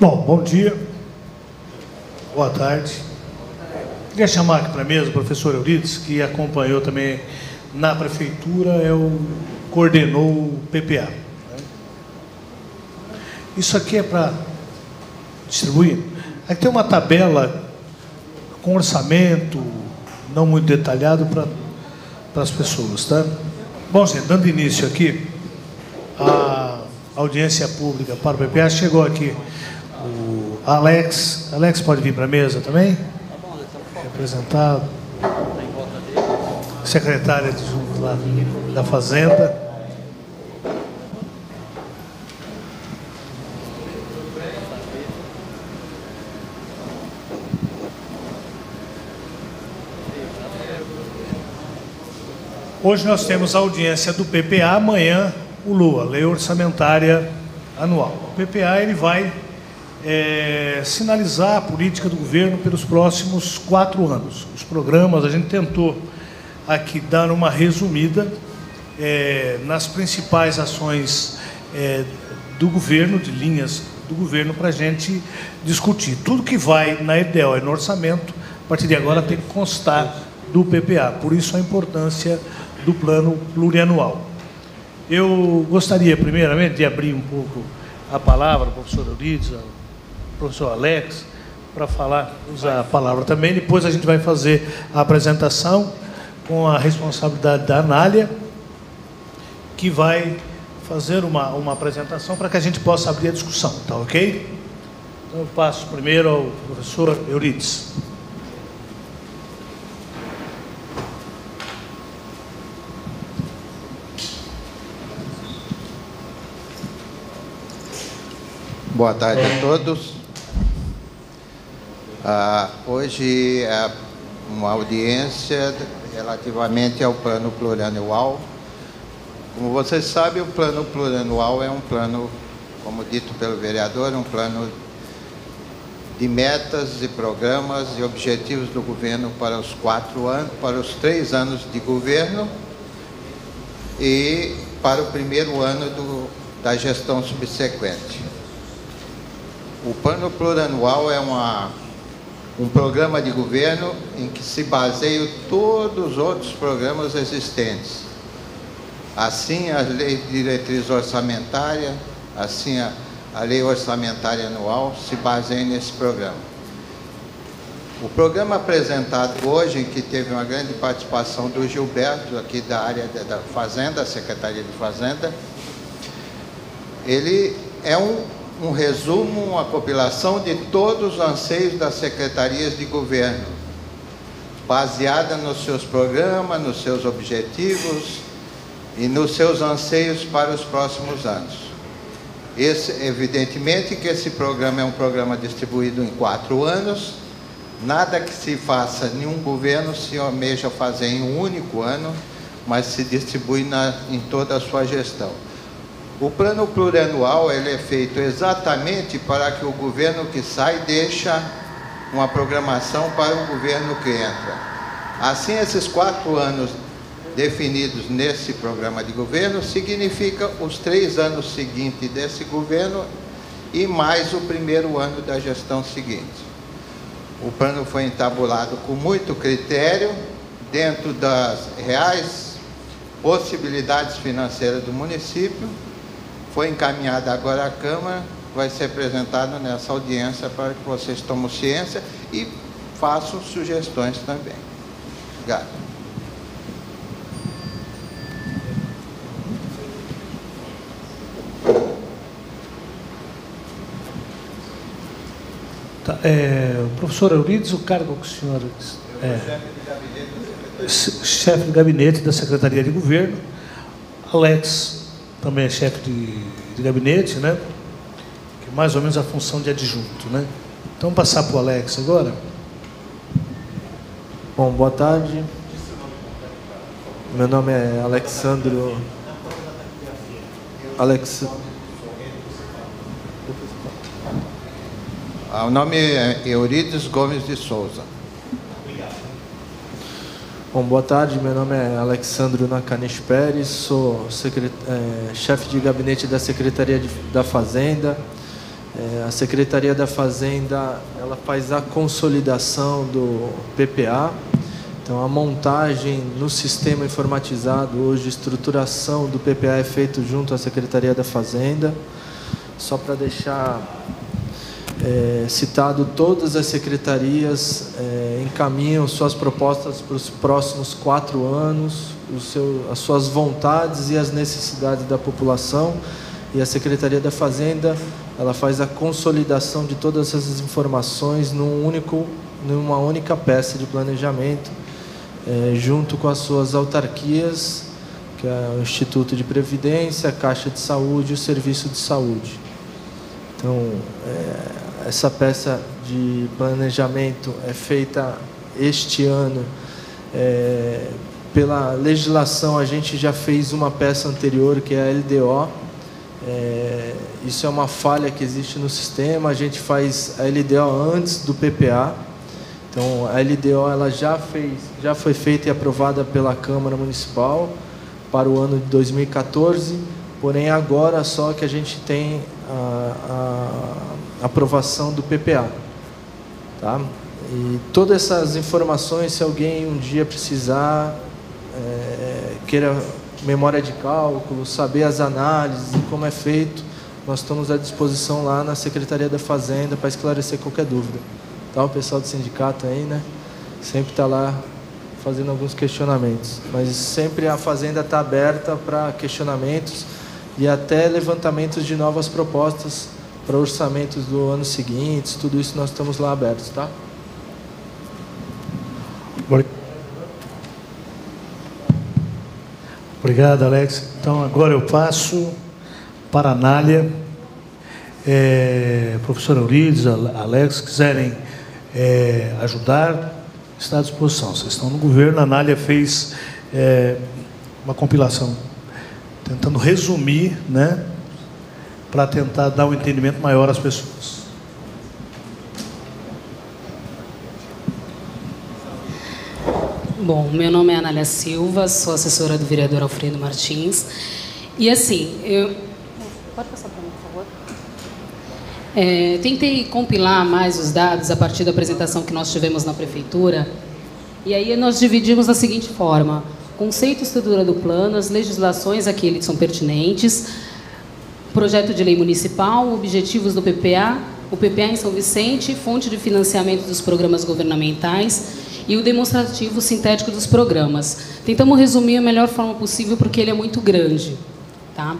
Bom dia, boa tarde. Queria chamar aqui para a mesa o professor Eurides, que acompanhou também na prefeitura, coordenou o PPA. Isso aqui é para distribuir. Aqui tem uma tabela com orçamento, não muito detalhado, para as pessoas, tá? Bom, gente, dando início aqui, a audiência pública para o PPA, chegou aqui o Alex. Alex pode vir para a mesa também? Representado. Secretária adjunta lá da Fazenda. Hoje nós temos a audiência do PPA, amanhã o LOA, Lei Orçamentária Anual. O PPA ele vai sinalizar a política do governo pelos próximos 4 anos. Os programas, a gente tentou aqui dar uma resumida nas principais ações do governo, de linhas do governo, para a gente discutir. Tudo que vai na EDEL e no orçamento, a partir de agora tem que constar do PPA. Por isso a importância do plano plurianual. Eu gostaria, primeiramente, de abrir um pouco a palavra ao professor Eurides, ao professor Alex, para falar, usar a palavra também. Depois a gente vai fazer a apresentação com a responsabilidade da Anália, que vai fazer uma apresentação para que a gente possa abrir a discussão, tá ok? Então eu passo primeiro ao professor Eurides. Boa tarde a todos. Hoje é uma audiência relativamente ao plano plurianual. Como vocês sabem, o plano plurianual é um plano, como dito pelo vereador, um plano de metas e programas e objetivos do governo para os 4 anos, para os 3 anos de governo e para o primeiro ano da gestão subsequente. O plano plurianual é um programa de governo em que se baseiam todos os outros programas existentes. Assim, a lei de diretriz orçamentária, assim a lei orçamentária anual se baseia nesse programa. O programa apresentado hoje, que teve uma grande participação do Gilberto, aqui da área da Fazenda, Secretaria de Fazenda, ele é um resumo, uma compilação de todos os anseios das secretarias de governo, baseada nos seus programas, nos seus objetivos e nos seus anseios para os próximos anos. Evidentemente que esse programa é um programa distribuído em 4 anos, nada que se faça em um governo se almeja fazer em um único ano, mas se distribui em toda a sua gestão. O plano plurianual ele é feito exatamente para que o governo que sai deixa uma programação para o governo que entra. Assim, esses 4 anos definidos nesse programa de governo significa os 3 anos seguintes desse governo e mais o primeiro ano da gestão seguinte. O plano foi entabulado com muito critério, dentro das reais possibilidades financeiras do município. Foi encaminhado agora à Câmara, vai ser apresentado nessa audiência para que vocês tomem ciência e façam sugestões também. Obrigado. Tá, o professor Eurides, o cargo que o senhor chefe de gabinete da Secretaria de Governo. Alex também é chefe de gabinete, né? Que é mais ou menos a função de adjunto, né? Então, vamos passar para o Alex agora. Bom, boa tarde. Meu nome é Alexandro. O nome é Eurides Gomes de Souza. Bom, boa tarde, meu nome é Alexandro Nacanes Pérez, sou chefe de gabinete da Secretaria da Fazenda, A Secretaria da Fazenda, ela faz a consolidação do PPA. Então, a montagem no sistema informatizado, hoje, estruturação do PPA é feito junto à Secretaria da Fazenda. Só para deixar citado, todas as secretarias encaminham suas propostas para os próximos 4 anos, as suas vontades e as necessidades da população. E a Secretaria da Fazenda, ela faz a consolidação de todas essas informações numa única peça de planejamento, junto com as suas autarquias, que é o Instituto de Previdência, a Caixa de Saúde e o Serviço de Saúde. Então, essa peça de planejamento é feita este ano. Pela legislação, a gente já fez uma peça anterior, que é a LDO. Isso é uma falha que existe no sistema. A gente faz a LDO antes do PPA. Então, a LDO ela já foi feita e aprovada pela Câmara Municipal para o ano de 2014, porém agora só que a gente tem a aprovação do PPA. Tá? E todas essas informações, se alguém um dia precisar, queira memória de cálculo, saber as análises e como é feito, nós estamos à disposição lá na Secretaria da Fazenda para esclarecer qualquer dúvida. Tá? O pessoal do sindicato aí, né? Sempre está lá fazendo alguns questionamentos. Mas sempre a Fazenda está aberta para questionamentos e até levantamentos de novas propostas para orçamentos do ano seguinte. Tudo isso nós estamos lá abertos, tá? Obrigado, Alex. Então, agora eu passo para a Anália. Professor Eurides, Alex, se quiserem ajudar, está à disposição. Vocês estão no governo, a Anália fez uma compilação, tentando resumir, né, para tentar dar um entendimento maior às pessoas. Bom, meu nome é Anália Silva, sou assessora do vereador Alfredo Martins. E assim, pode passar para mim, por favor? Tentei compilar mais os dados a partir da apresentação que nós tivemos na prefeitura. E aí nós dividimos da seguinte forma: conceito e estrutura do plano, as legislações a que eles são pertinentes, projeto de lei municipal, objetivos do PPA, o PPA em São Vicente, fonte de financiamento dos programas governamentais e o demonstrativo sintético dos programas. Tentamos resumir da melhor forma possível, porque ele é muito grande. Tá?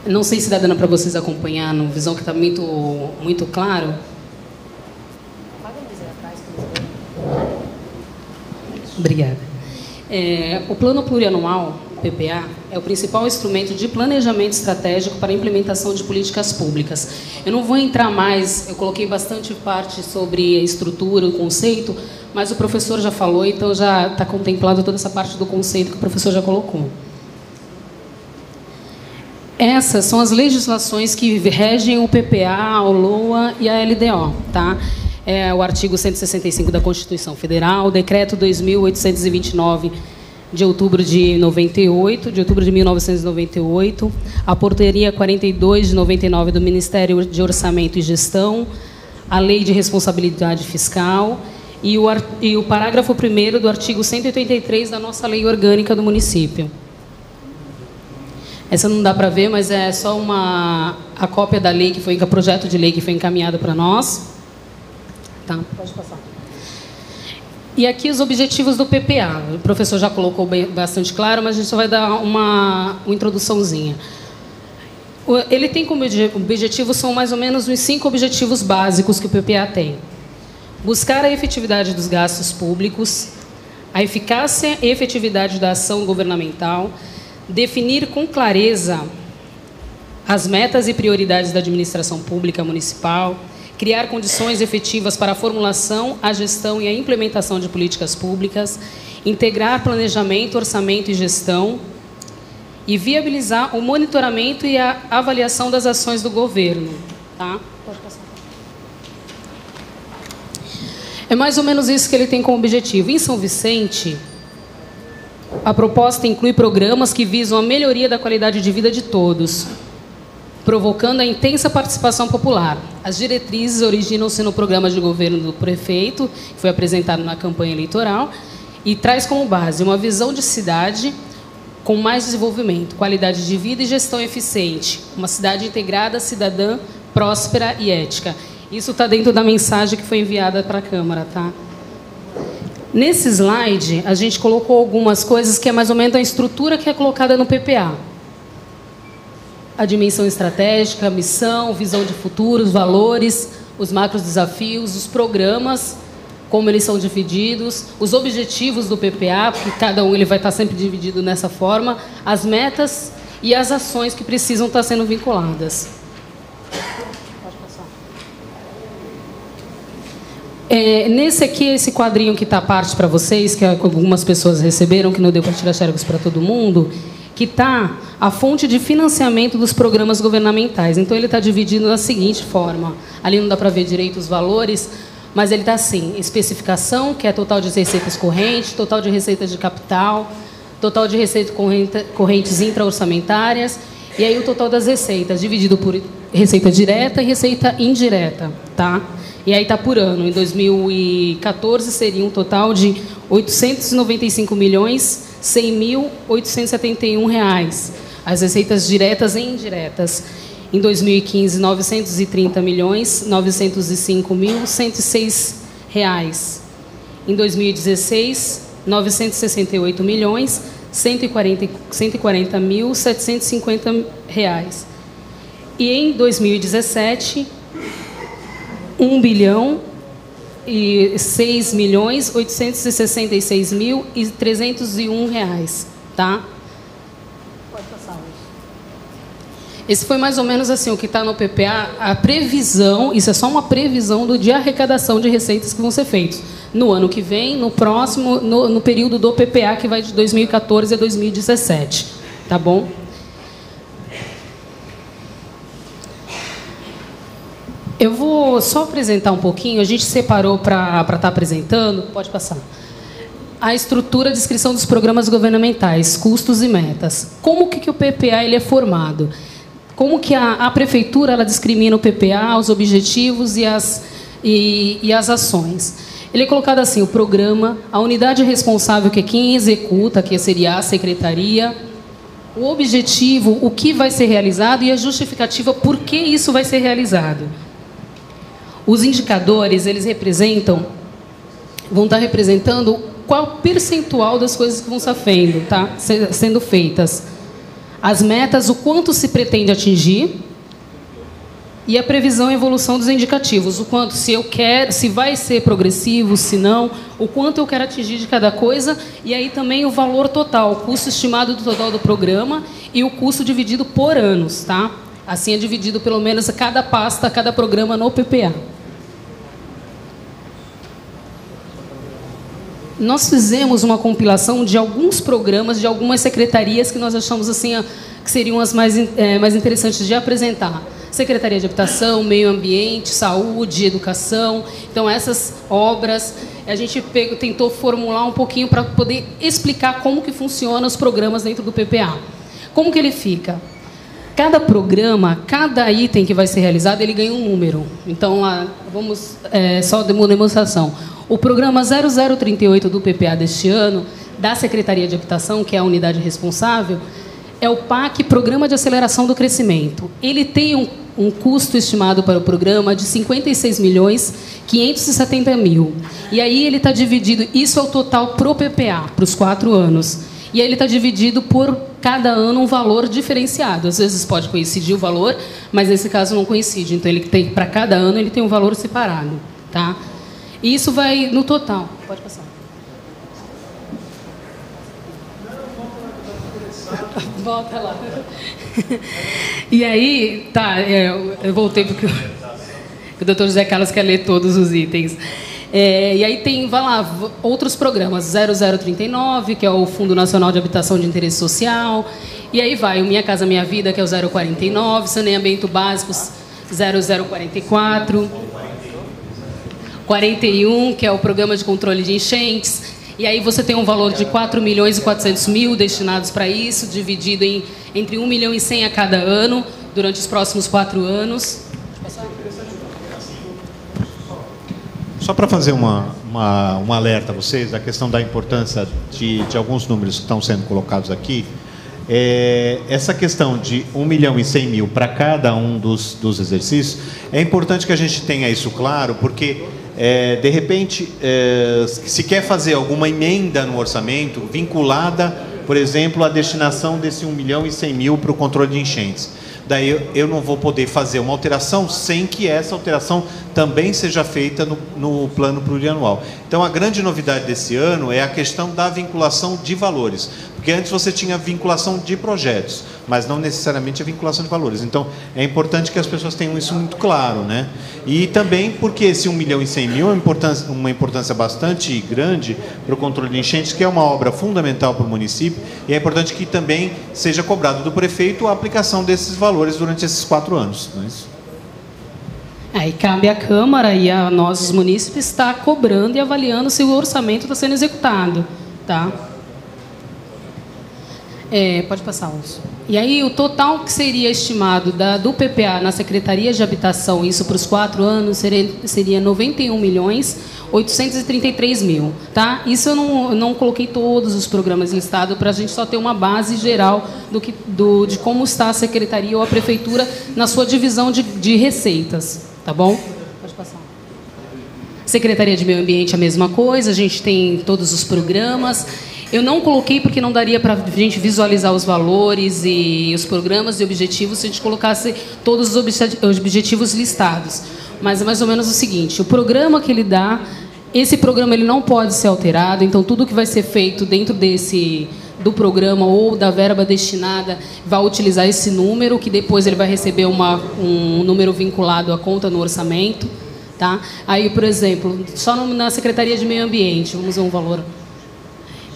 Não sei se dá dando para vocês acompanhar no visão, que está muito, muito claro. Obrigada. O Plano Plurianual, PPA, é o principal instrumento de planejamento estratégico para a implementação de políticas públicas. Eu não vou entrar mais, eu coloquei bastante parte sobre a estrutura, o conceito, mas o professor já falou, então já está contemplado toda essa parte do conceito que o professor já colocou. Essas são as legislações que regem o PPA, a LOA e a LDO, tá? O artigo 165 da Constituição Federal, o decreto 2.829 de outubro de 1998, a portaria 42 de 99 do Ministério de Orçamento e Gestão, a Lei de Responsabilidade Fiscal e o parágrafo 1º do artigo 183 da nossa Lei Orgânica do município. Essa não dá para ver, mas é só a cópia da lei, a projeto de lei que foi encaminhada para nós. Tá, pode passar. E aqui os objetivos do PPA. O professor já colocou bastante claro, mas a gente só vai dar uma introduçãozinha. Ele tem como objetivo, são mais ou menos uns 5 objetivos básicos que o PPA tem. Buscar a efetividade dos gastos públicos, a eficácia e efetividade da ação governamental, definir com clareza as metas e prioridades da administração pública municipal, criar condições efetivas para a formulação, a gestão e a implementação de políticas públicas, integrar planejamento, orçamento e gestão e viabilizar o monitoramento e a avaliação das ações do governo. Tá? Pode passar. É mais ou menos isso que ele tem como objetivo. Em São Vicente, a proposta inclui programas que visam a melhoria da qualidade de vida de todos. provocando a intensa participação popular. As diretrizes originam-se no programa de governo do prefeito, que foi apresentado na campanha eleitoral, e traz como base uma visão de cidade com mais desenvolvimento, qualidade de vida e gestão eficiente, uma cidade integrada, cidadã, próspera e ética. Isso está dentro da mensagem que foi enviada para a Câmara, tá? Nesse slide, a gente colocou algumas coisas que é mais ou menos a estrutura que é colocada no PPA. A dimensão estratégica, a missão, visão de futuro, os valores, os macros desafios, os programas, como eles são divididos, os objetivos do PPA, porque cada um ele vai estar sempre dividido nessa forma, as metas e as ações que precisam estar sendo vinculadas. Nesse aqui, esse quadrinho que está à parte para vocês, que algumas pessoas receberam, que não deu para tirar xerox para todo mundo, que está a fonte de financiamento dos programas governamentais. Então, ele está dividido da seguinte forma. Ali não dá para ver direito os valores, mas ele está assim: especificação, que é total de receitas correntes, total de receitas de capital, total de receitas correntes intra-orçamentárias, e aí o total das receitas, dividido por receita direta e receita indireta, tá? E aí está por ano. Em 2014, seria um total de R$ 895.100.871, as receitas diretas e indiretas. Em 2015, R$ 930.905.106. Em 2016, R$ 968.140.750. E em 2017, R$ 1.006.866.301, tá? Pode passar. Esse foi mais ou menos assim o que está no PPA, a previsão, isso é só uma previsão de arrecadação de receitas que vão ser feitos no ano que vem, no próximo, no período do PPA, que vai de 2014 a 2017, tá bom? Eu vou só apresentar um pouquinho, a gente separou para estar apresentando, pode passar, a estrutura de inscrição dos programas governamentais, custos e metas. Como que o PPA ele é formado? Como que a prefeitura ela discrimina o PPA, os objetivos e as ações? Ele é colocado assim: o programa, a unidade responsável, que é quem executa, que seria a secretaria, o objetivo, o que vai ser realizado e a justificativa por que isso vai ser realizado. Os indicadores, eles vão estar representando qual percentual das coisas que vão estar sendo feitas. As metas, o quanto se pretende atingir, e a previsão e evolução dos indicativos, o quanto, se vai ser progressivo, se não, o quanto eu quero atingir de cada coisa, e aí também o valor total, o custo estimado do total do programa e o custo dividido por anos, tá? Assim é dividido pelo menos cada pasta, cada programa no PPA. Nós fizemos uma compilação de alguns programas, de algumas secretarias que nós achamos assim, que seriam as mais interessantes de apresentar. Secretaria de Habitação, Meio Ambiente, Saúde, Educação. Então, essas obras, a gente tentou formular um pouquinho para poder explicar como que funcionam os programas dentro do PPA. Como que ele fica? Cada programa, cada item que vai ser realizado, ele ganha um número. Então, vamos só de uma demonstração. O programa 0038 do PPA deste ano, da Secretaria de Habitação, que é a unidade responsável, é o PAC, Programa de Aceleração do Crescimento. Ele tem um custo estimado para o programa de R$ 56.570.000. E aí ele está dividido, isso é o total para o PPA, para os 4 anos. E aí ele está dividido por cada ano um valor diferenciado. Às vezes pode coincidir o valor, mas nesse caso não coincide. Então, ele tem, para cada ano ele tem um valor separado, tá? E isso vai no total. Pode passar. Volta lá. E aí, tá, eu voltei porque o doutor José Carlos quer ler todos os itens. E aí tem, vai lá, outros programas, 0039, que é o Fundo Nacional de Habitação de Interesse Social. E aí vai o Minha Casa Minha Vida, que é o 049, Saneamento Básicos, 0044. 41, que é o Programa de Controle de Enchentes. E aí você tem um valor de R$ 4.400.000 destinados para isso, dividido entre R$ 1.100.000 a cada ano, durante os próximos 4 anos. Só para fazer um alerta a vocês, da questão da importância de alguns números que estão sendo colocados aqui, essa questão de 1.100.000 para cada um dos exercícios, é importante que a gente tenha isso claro, porque, de repente, se quer fazer alguma emenda no orçamento vinculada, por exemplo, à destinação desse 1.100.000 para o controle de enchentes. Daí eu não vou poder fazer uma alteração sem que essa alteração também seja feita no plano plurianual. Então, a grande novidade desse ano é a questão da vinculação de valores. Porque antes você tinha vinculação de projetos, mas não necessariamente a vinculação de valores. Então, é importante que as pessoas tenham isso muito claro, né? E também porque esse 1.100.000 é uma importância bastante grande para o controle de enchentes, que é uma obra fundamental para o município, e é importante que também seja cobrado do prefeito a aplicação desses valores durante esses 4 anos. Não é isso? E cabe à Câmara e a nós, os munícipes, estar cobrando e avaliando se o orçamento está sendo executado. Tá? Pode passar, Alonso. E aí, o total que seria estimado do PPA na Secretaria de Habitação, isso para os 4 anos, seria 91.833.000. Tá? Isso eu não coloquei todos os programas listados, para a gente só ter uma base geral de como está a Secretaria ou a Prefeitura na sua divisão de receitas. Tá bom? Pode passar. Secretaria de Meio Ambiente, a mesma coisa, a gente tem todos os programas. Eu não coloquei porque não daria para a gente visualizar os valores e os programas e objetivos se a gente colocasse todos os objetivos listados. Mas é mais ou menos o seguinte, o programa que ele dá, esse programa ele não pode ser alterado, então tudo que vai ser feito dentro do programa ou da verba destinada vai utilizar esse número, que depois ele vai receber um número vinculado à conta no orçamento. Tá? Aí, por exemplo, só na Secretaria de Meio Ambiente, vamos ver um valor.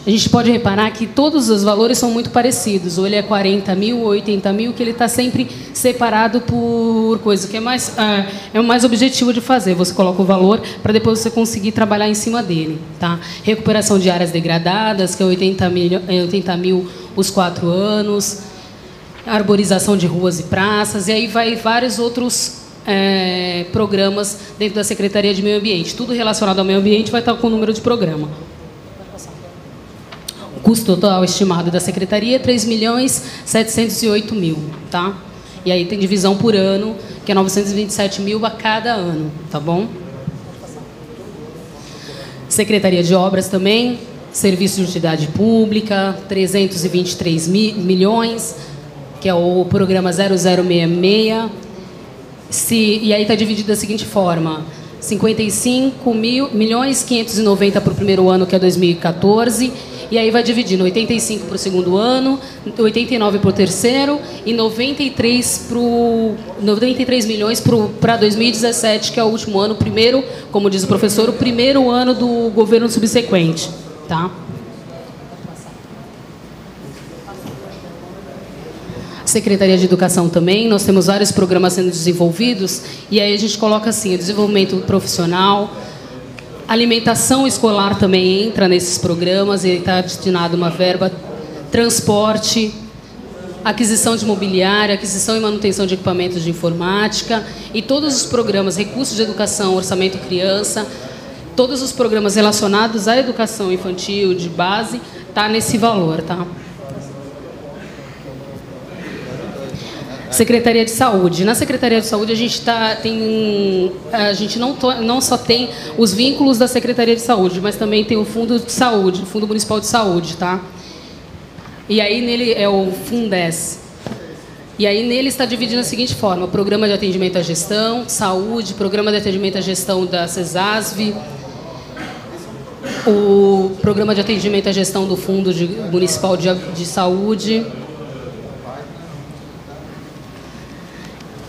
A gente pode reparar que todos os valores são muito parecidos. Ou ele é 40.000 ou 80.000, que ele está sempre separado por coisa, que é o mais objetivo de fazer. Você coloca o valor para depois você conseguir trabalhar em cima dele. Tá? Recuperação de áreas degradadas, que é 80.000 os 4 anos. Arborização de ruas e praças. E aí vai vários outros programas dentro da Secretaria de Meio Ambiente. Tudo relacionado ao meio ambiente vai estar com o número de programa. O custo total estimado da Secretaria é 3.708.000, tá? E aí tem divisão por ano, que é 927.000 a cada ano, tá bom? Secretaria de Obras também, Serviço de Utilidade Pública, 323 milhões, que é o programa 0066. E aí está dividido da seguinte forma: 55.590 para o primeiro ano, que é 2014, e aí vai dividindo 85 para o segundo ano, 89 para o terceiro e 93 milhões para 2017, que é o último ano, primeiro, como diz o professor, o primeiro ano do governo subsequente. Tá? Secretaria de Educação também, nós temos vários programas sendo desenvolvidos, e aí a gente coloca assim, o desenvolvimento profissional, alimentação escolar também entra nesses programas, e está destinado uma verba, transporte, aquisição de mobiliário, aquisição e manutenção de equipamentos de informática, e todos os programas, recursos de educação, orçamento criança, todos os programas relacionados à educação infantil de base, está nesse valor, tá? Secretaria de Saúde. Na Secretaria de Saúde a gente não só tem os vínculos da Secretaria de Saúde, mas também tem o Fundo de Saúde, o Fundo Municipal de Saúde, tá? E aí nele é o Fundes. E aí nele está dividido da seguinte forma: Programa de Atendimento à Gestão, Saúde, Programa de Atendimento à Gestão da CESASV, o Programa de Atendimento à Gestão do Fundo Municipal de Saúde.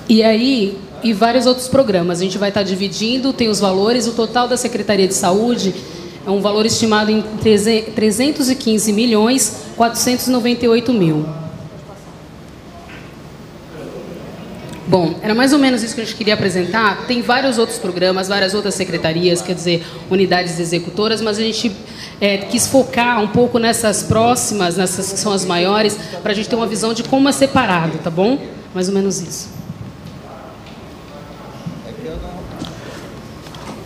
E aí, e vários outros programas. A gente vai estar dividindo, tem os valores, o total da Secretaria de Saúde é um valor estimado em 315.498.000. Bom, era mais ou menos isso que a gente queria apresentar. Tem vários outros programas, várias outras secretarias, quer dizer, unidades executoras, mas a gente quis focar um pouco nessas próximas, nessas que são as maiores, para a gente ter uma visão de como é separado, tá bom? Mais ou menos isso.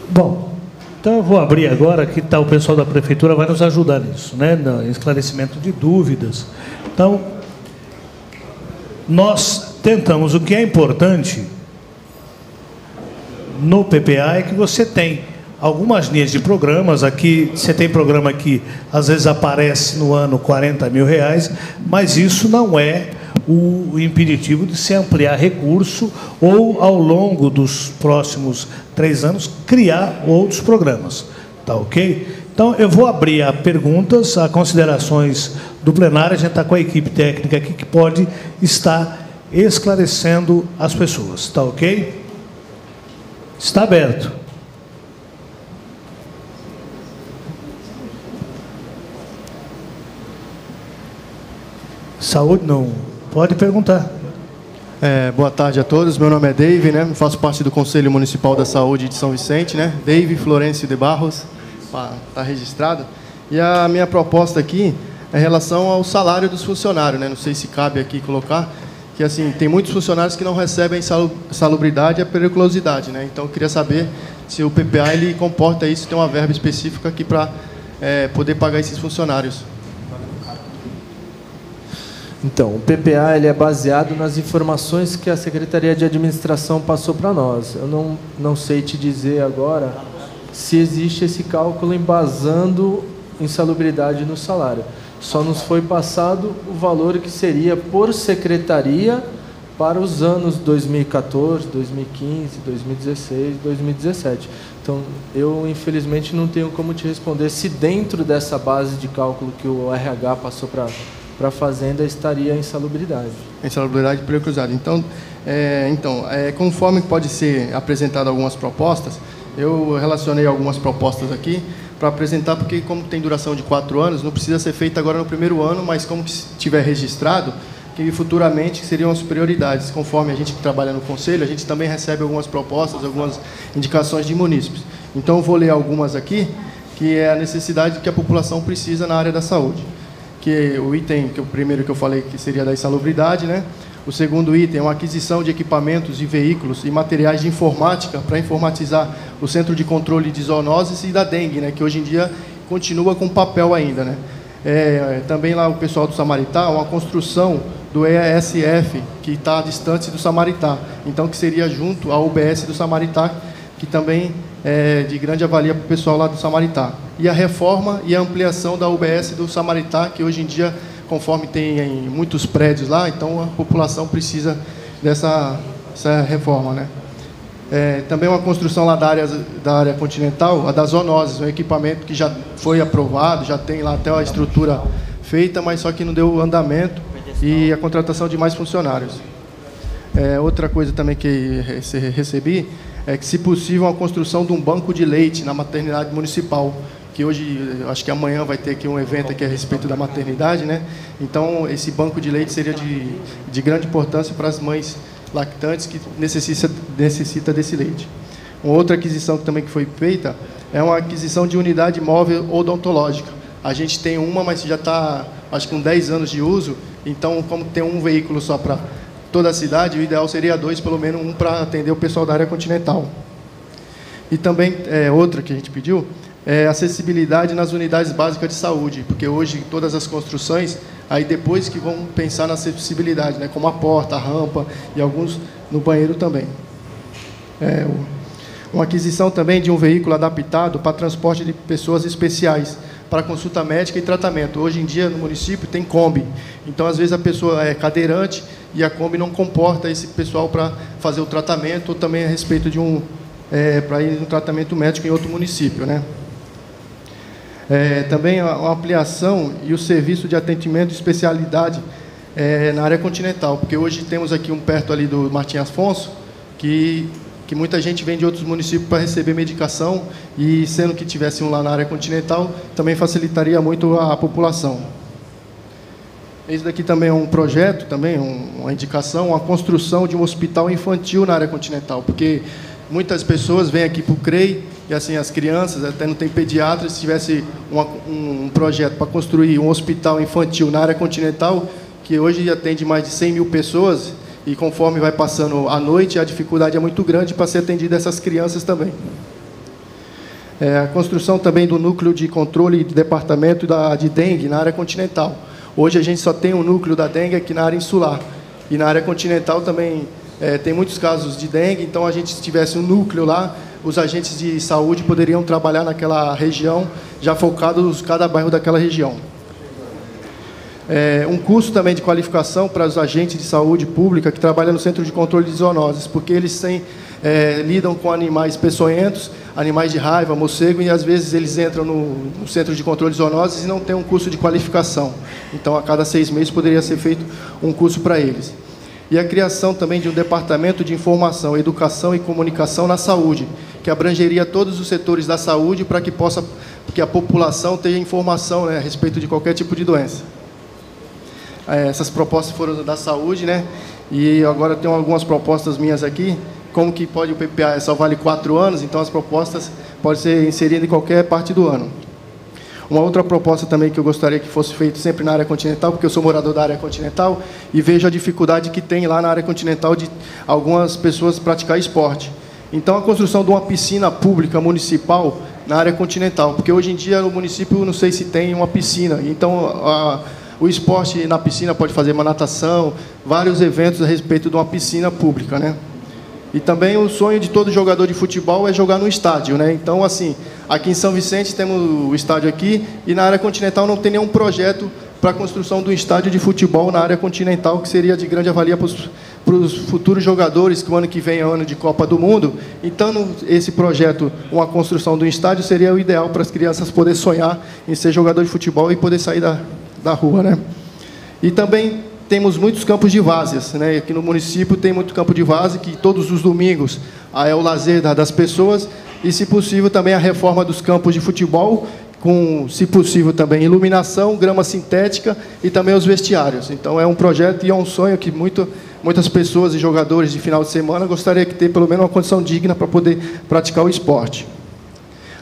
Bom, então eu vou abrir agora, que tá, o pessoal da Prefeitura vai nos ajudar nisso, né, no esclarecimento de dúvidas. Então, nós tentamos, o que é importante no PPA é que você tem algumas linhas de programas. Aqui, você tem programa que às vezes aparece no ano R$40 mil, mas isso não é o impeditivo de se ampliar recurso ou, ao longo dos próximos 3 anos, criar outros programas. Tá ok? Então, eu vou abrir a perguntas, a considerações do plenário. A gente está com a equipe técnica aqui que pode estar esclarecendo as pessoas. Tá ok? Está aberto. Saúde, não. Pode perguntar. Boa tarde a todos. Meu nome é Dave, né? Faço parte do Conselho Municipal da Saúde de São Vicente, né? Dave Florencio de Barros, está registrado. E a minha proposta aqui é em relação ao salário dos funcionários, né? Não sei se cabe aqui colocar, que assim, tem muitos funcionários que não recebem salubridade e a periculosidade, né? Então eu queria saber se o PPA ele comporta isso, tem uma verba específica aqui para poder pagar esses funcionários. Então, o PPA ele é baseado nas informações que a Secretaria de Administração passou para nós. Eu não sei te dizer agora se existe esse cálculo embasando insalubridade no salário. Só nos foi passado o valor que seria por secretaria para os anos 2014, 2015, 2016, 2017. Então, eu, infelizmente, não tenho como te responder se dentro dessa base de cálculo que o RH passou para a Fazenda estaria em insalubridade. Insalubridade e periculosidade. Então, conforme pode ser apresentado algumas propostas, eu relacionei algumas propostas aqui para apresentar, porque como tem duração de 4 anos, não precisa ser feita agora no primeiro ano, mas como estiver registrado, que futuramente seriam as prioridades. Conforme a gente que trabalha no Conselho, a gente também recebe algumas propostas, algumas indicações de munícipes. Então, eu vou ler algumas aqui, que é a necessidade que a população precisa na área da saúde. Que o item, que o primeiro que eu falei, que seria da insalubridade, né? O segundo item é uma aquisição de equipamentos e veículos e materiais de informática para informatizar o Centro de Controle de Zoonoses e da dengue, né? Que hoje em dia continua com papel ainda, né? Também lá o pessoal do Samaritá, uma construção do ESF, que está distante do Samaritá, então que seria junto à UBS do Samaritá, que também é de grande avalia para o pessoal lá do Samaritá. E a reforma e a ampliação da UBS do Samaritá, que hoje em dia, conforme tem em muitos prédios lá, então a população precisa dessa reforma, né? Também uma construção lá da área continental, a das zoonoses, um equipamento que já foi aprovado, já tem lá até a estrutura feita, mas só que não deu andamento, e a contratação de mais funcionários. Outra coisa também que recebi é que, se possível, uma construção de um banco de leite na maternidade municipal, que hoje, acho que amanhã vai ter aqui um evento aqui a respeito da maternidade, né? Então, esse banco de leite seria de grande importância para as mães lactantes que necessita desse leite. Uma outra aquisição que também foi feita é uma aquisição de unidade móvel odontológica. A gente tem uma, mas já está, acho que com 10 anos de uso, então, como tem um veículo só para toda a cidade, o ideal seria 2, pelo menos um para atender o pessoal da área continental. E também, outra que a gente pediu, é acessibilidade nas unidades básicas de saúde, porque hoje todas as construções, aí depois que vão pensar na acessibilidade, né, como a porta, a rampa e alguns no banheiro também. Uma aquisição também de um veículo adaptado para transporte de pessoas especiais, para consulta médica e tratamento. Hoje em dia, no município, tem Kombi. Então, às vezes, a pessoa é cadeirante e a Kombi não comporta esse pessoal para fazer o tratamento, ou também a respeito de para ir no tratamento médico em outro município, né? Também a ampliação e o serviço de atendimento de especialidade na área continental, porque hoje temos aqui perto ali do Martim Afonso, que muita gente vem de outros municípios para receber medicação, e sendo que tivesse um lá na área continental, também facilitaria muito a população. Esse daqui também é um projeto, também uma indicação, uma construção de um hospital infantil na área continental, porque muitas pessoas vêm aqui para o CREI, e assim, as crianças, até não tem pediatra, se tivesse um projeto para construir um hospital infantil na área continental, que hoje atende mais de 100 mil pessoas, e conforme vai passando a noite, a dificuldade é muito grande para ser atendida essas crianças também. A construção também do núcleo de controle de departamento de dengue na área continental. Hoje a gente só tem um núcleo da dengue aqui na área insular, e na área continental também tem muitos casos de dengue, então a gente, se tivesse um núcleo lá, os agentes de saúde poderiam trabalhar naquela região, já focados em cada bairro daquela região. Um curso também de qualificação para os agentes de saúde pública que trabalham no Centro de Controle de Zoonoses, porque eles lidam com animais peçonhentos, animais de raiva, morcego, e às vezes eles entram no Centro de Controle de Zoonoses e não tem um curso de qualificação. Então, a cada 6 meses poderia ser feito um curso para eles. E a criação também de um departamento de informação, educação e comunicação na saúde, que abrangeria todos os setores da saúde para que a população tenha informação, né, a respeito de qualquer tipo de doença. Essas propostas foram da saúde, né? E agora tem algumas propostas minhas aqui. Como que pode o PPA só vale 4 anos, então as propostas podem ser inseridas em qualquer parte do ano. Uma outra proposta também que eu gostaria que fosse feita sempre na área continental, porque eu sou morador da área continental e vejo a dificuldade que tem lá na área continental de algumas pessoas praticar esporte. Então, a construção de uma piscina pública municipal na área continental, porque hoje em dia o município não sei se tem uma piscina, então o esporte na piscina pode fazer uma natação, vários eventos a respeito de uma piscina pública, né? E também o sonho de todo jogador de futebol é jogar no estádio, né? Então, assim, aqui em São Vicente temos o estádio aqui, e na área continental não tem nenhum projeto para a construção do estádio de futebol na área continental, que seria de grande avalia para os futuros jogadores, que o ano que vem é ano de Copa do Mundo. Então, esse projeto, uma construção do estádio, seria o ideal para as crianças poderem sonhar em ser jogador de futebol e poder sair da rua, né? E também temos muitos campos de várzeas, né? Aqui no município tem muito campo de várzea, que todos os domingos é o lazer das pessoas, e, se possível, também a reforma dos campos de futebol, com, se possível, também iluminação, grama sintética e também os vestiários. Então, é um projeto e é um sonho que muitas pessoas e jogadores de final de semana gostariam de ter pelo menos uma condição digna para poder praticar o esporte.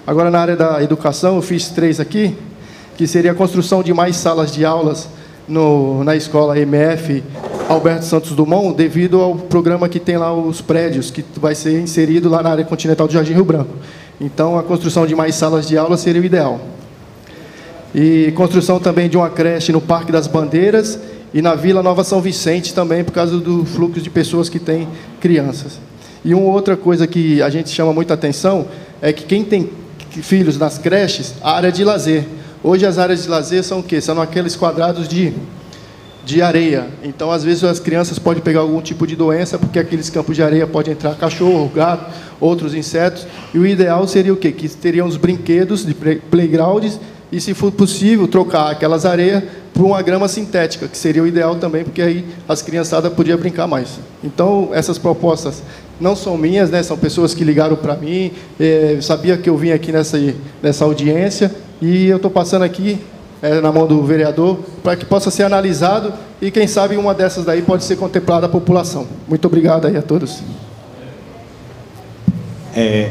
Agora, na área da educação, eu fiz 3 aqui, que seria a construção de mais salas de aulas na escola MF Alberto Santos Dumont, devido ao programa que tem lá os prédios, que vai ser inserido lá na área continental do Jardim Rio Branco. Então, a construção de mais salas de aula seria o ideal. E construção também de uma creche no Parque das Bandeiras e na Vila Nova São Vicente também, por causa do fluxo de pessoas que têm crianças. E uma outra coisa que a gente chama muita atenção é que quem tem filhos nas creches, a área de lazer. Hoje as áreas de lazer são o quê? São aqueles quadrados de areia. Então, às vezes, as crianças podem pegar algum tipo de doença, porque aqueles campos de areia podem entrar cachorro, gato, outros insetos. E o ideal seria o quê? Que teriam os brinquedos de playgrounds e, se for possível, trocar aquelas areias por uma grama sintética, que seria o ideal também, porque aí as criançadas podiam brincar mais. Então, essas propostas não são minhas, né? São pessoas que ligaram para mim, sabia que eu vim aqui nessa audiência, e eu estou passando aqui na mão do vereador para que possa ser analisado e, quem sabe, uma dessas daí pode ser contemplada a população. Muito obrigado aí a todos.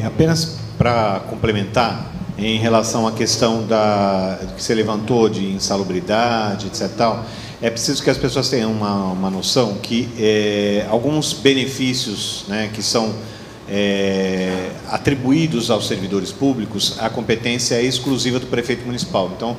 Apenas para complementar, em relação à questão que você levantou de insalubridade, etc. Tal, é preciso que as pessoas tenham uma noção que alguns benefícios, né, que são atribuídos aos servidores públicos, a competência é exclusiva do prefeito municipal. Então,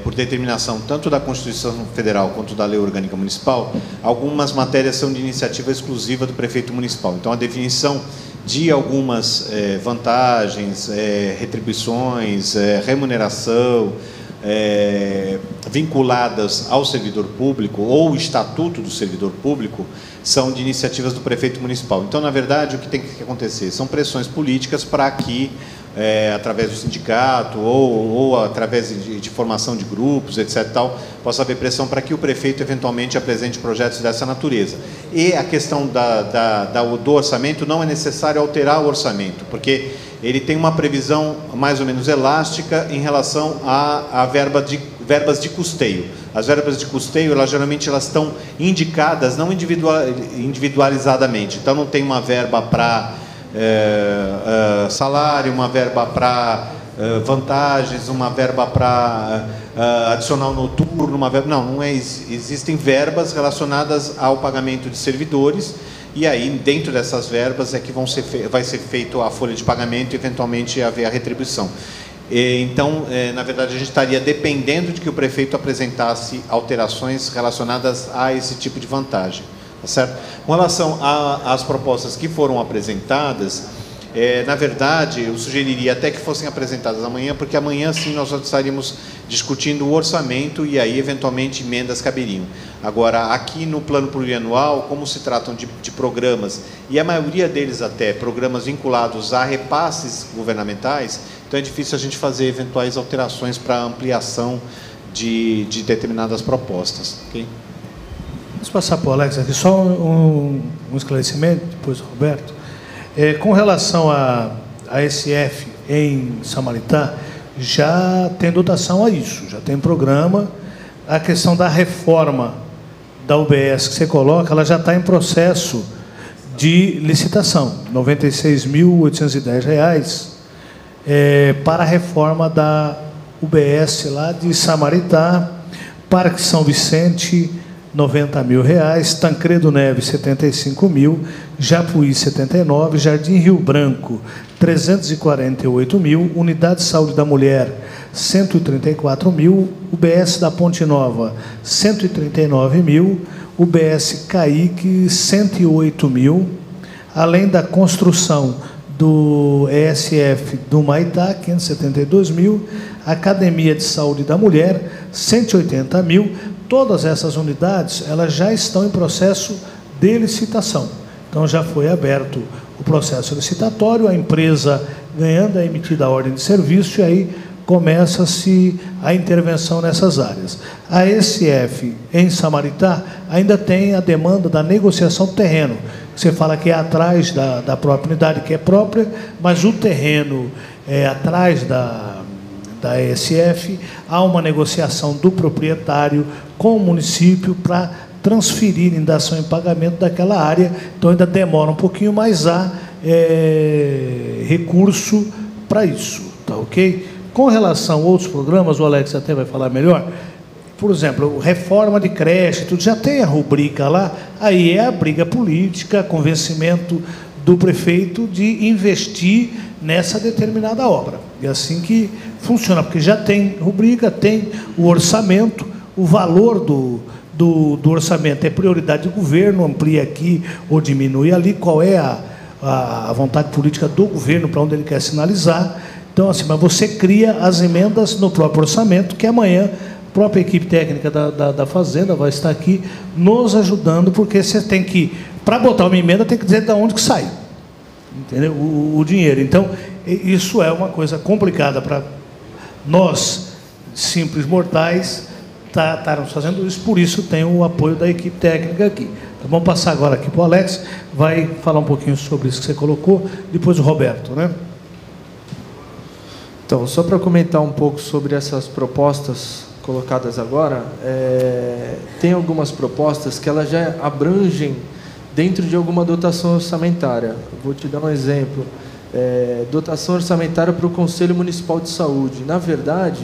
por determinação tanto da Constituição Federal quanto da Lei Orgânica Municipal, algumas matérias são de iniciativa exclusiva do prefeito municipal. Então, a definição de algumas vantagens, retribuições, remuneração, vinculadas ao servidor público ou estatuto do servidor público, são de iniciativas do prefeito municipal. Então, na verdade, o que tem que acontecer são pressões políticas para que, através do sindicato ou através de formação de grupos, etc., tal, possa haver pressão para que o prefeito eventualmente apresente projetos dessa natureza. E a questão do orçamento, não é necessário alterar o orçamento, porque ele tem uma previsão mais ou menos elástica em relação à verbas de custeio. As verbas de custeio, geralmente elas estão indicadas, não individualizadamente. Então, não tem uma verba para salário, uma verba para vantagens, uma verba para adicional noturno, uma verba... Não existem verbas relacionadas ao pagamento de servidores, e aí, dentro dessas verbas, é que vai ser feito a folha de pagamento e, eventualmente, haver a retribuição. Então, na verdade, a gente estaria dependendo de que o prefeito apresentasse alterações relacionadas a esse tipo de vantagem. Tá certo? Com relação às propostas que foram apresentadas, na verdade, eu sugeriria até que fossem apresentadas amanhã, porque amanhã, sim, nós estaríamos discutindo o orçamento e aí, eventualmente, emendas caberiam. Agora, aqui no plano plurianual, como se tratam de programas, e a maioria deles até programas vinculados a repasses governamentais, então é difícil a gente fazer eventuais alterações para ampliação de determinadas propostas. Okay? Vamos passar para o Alex aqui, só um esclarecimento, depois o Roberto. Com relação a SF em Samaritá, já tem dotação a isso, já tem programa. A questão da reforma da UBS que você coloca, ela já está em processo de licitação, R$ 96.810 para a reforma da UBS lá de Samaritá, Parque São Vicente, R$ 90.000, Tancredo Neves, 75.000, Japuí, 79, Jardim Rio Branco, 348.000, Unidade de Saúde da Mulher, 134.000, UBS da Ponte Nova, 139.000, UBS Caique, 108.000, além da construção do ESF do Maitá, 572.000, Academia de Saúde da Mulher, 180.000. Todas essas unidades, elas já estão em processo de licitação. Então, já foi aberto o processo licitatório, a empresa ganhando a emitida a ordem de serviço, e aí começa-se a intervenção nessas áreas. A SF em Samaritá ainda tem a demanda da negociação do terreno. Você fala que é atrás da própria unidade, que é própria, mas o terreno é atrás da ESF, há uma negociação do proprietário com o município para transferir em dação em pagamento daquela área, então ainda demora um pouquinho, mas há recurso para isso, tá ok? Com relação a outros programas, o Alex até vai falar melhor, por exemplo, reforma de creche, tudo já tem a rubrica lá, aí é a briga política, convencimento do prefeito de investir nessa determinada obra. É assim que funciona, porque já tem rubrica, tem o orçamento, o valor do orçamento é prioridade do governo, amplia aqui ou diminui ali, qual é a vontade política do governo, para onde ele quer sinalizar. Então, assim, mas você cria as emendas no próprio orçamento, que amanhã a própria equipe técnica da Fazenda vai estar aqui nos ajudando, porque você tem que, para botar uma emenda, tem que dizer de onde que sai, entendeu? O dinheiro. Então, isso é uma coisa complicada para nós, simples mortais, estarmos fazendo isso, por isso tem o apoio da equipe técnica aqui. Então, vamos passar agora aqui para o Alex, vai falar um pouquinho sobre isso que você colocou, depois o Roberto, né? Então, só para comentar um pouco sobre essas propostas colocadas agora, tem algumas propostas que elas já abrangem dentro de alguma dotação orçamentária. Vou te dar um exemplo. Dotação orçamentária para o Conselho Municipal de Saúde. Na verdade,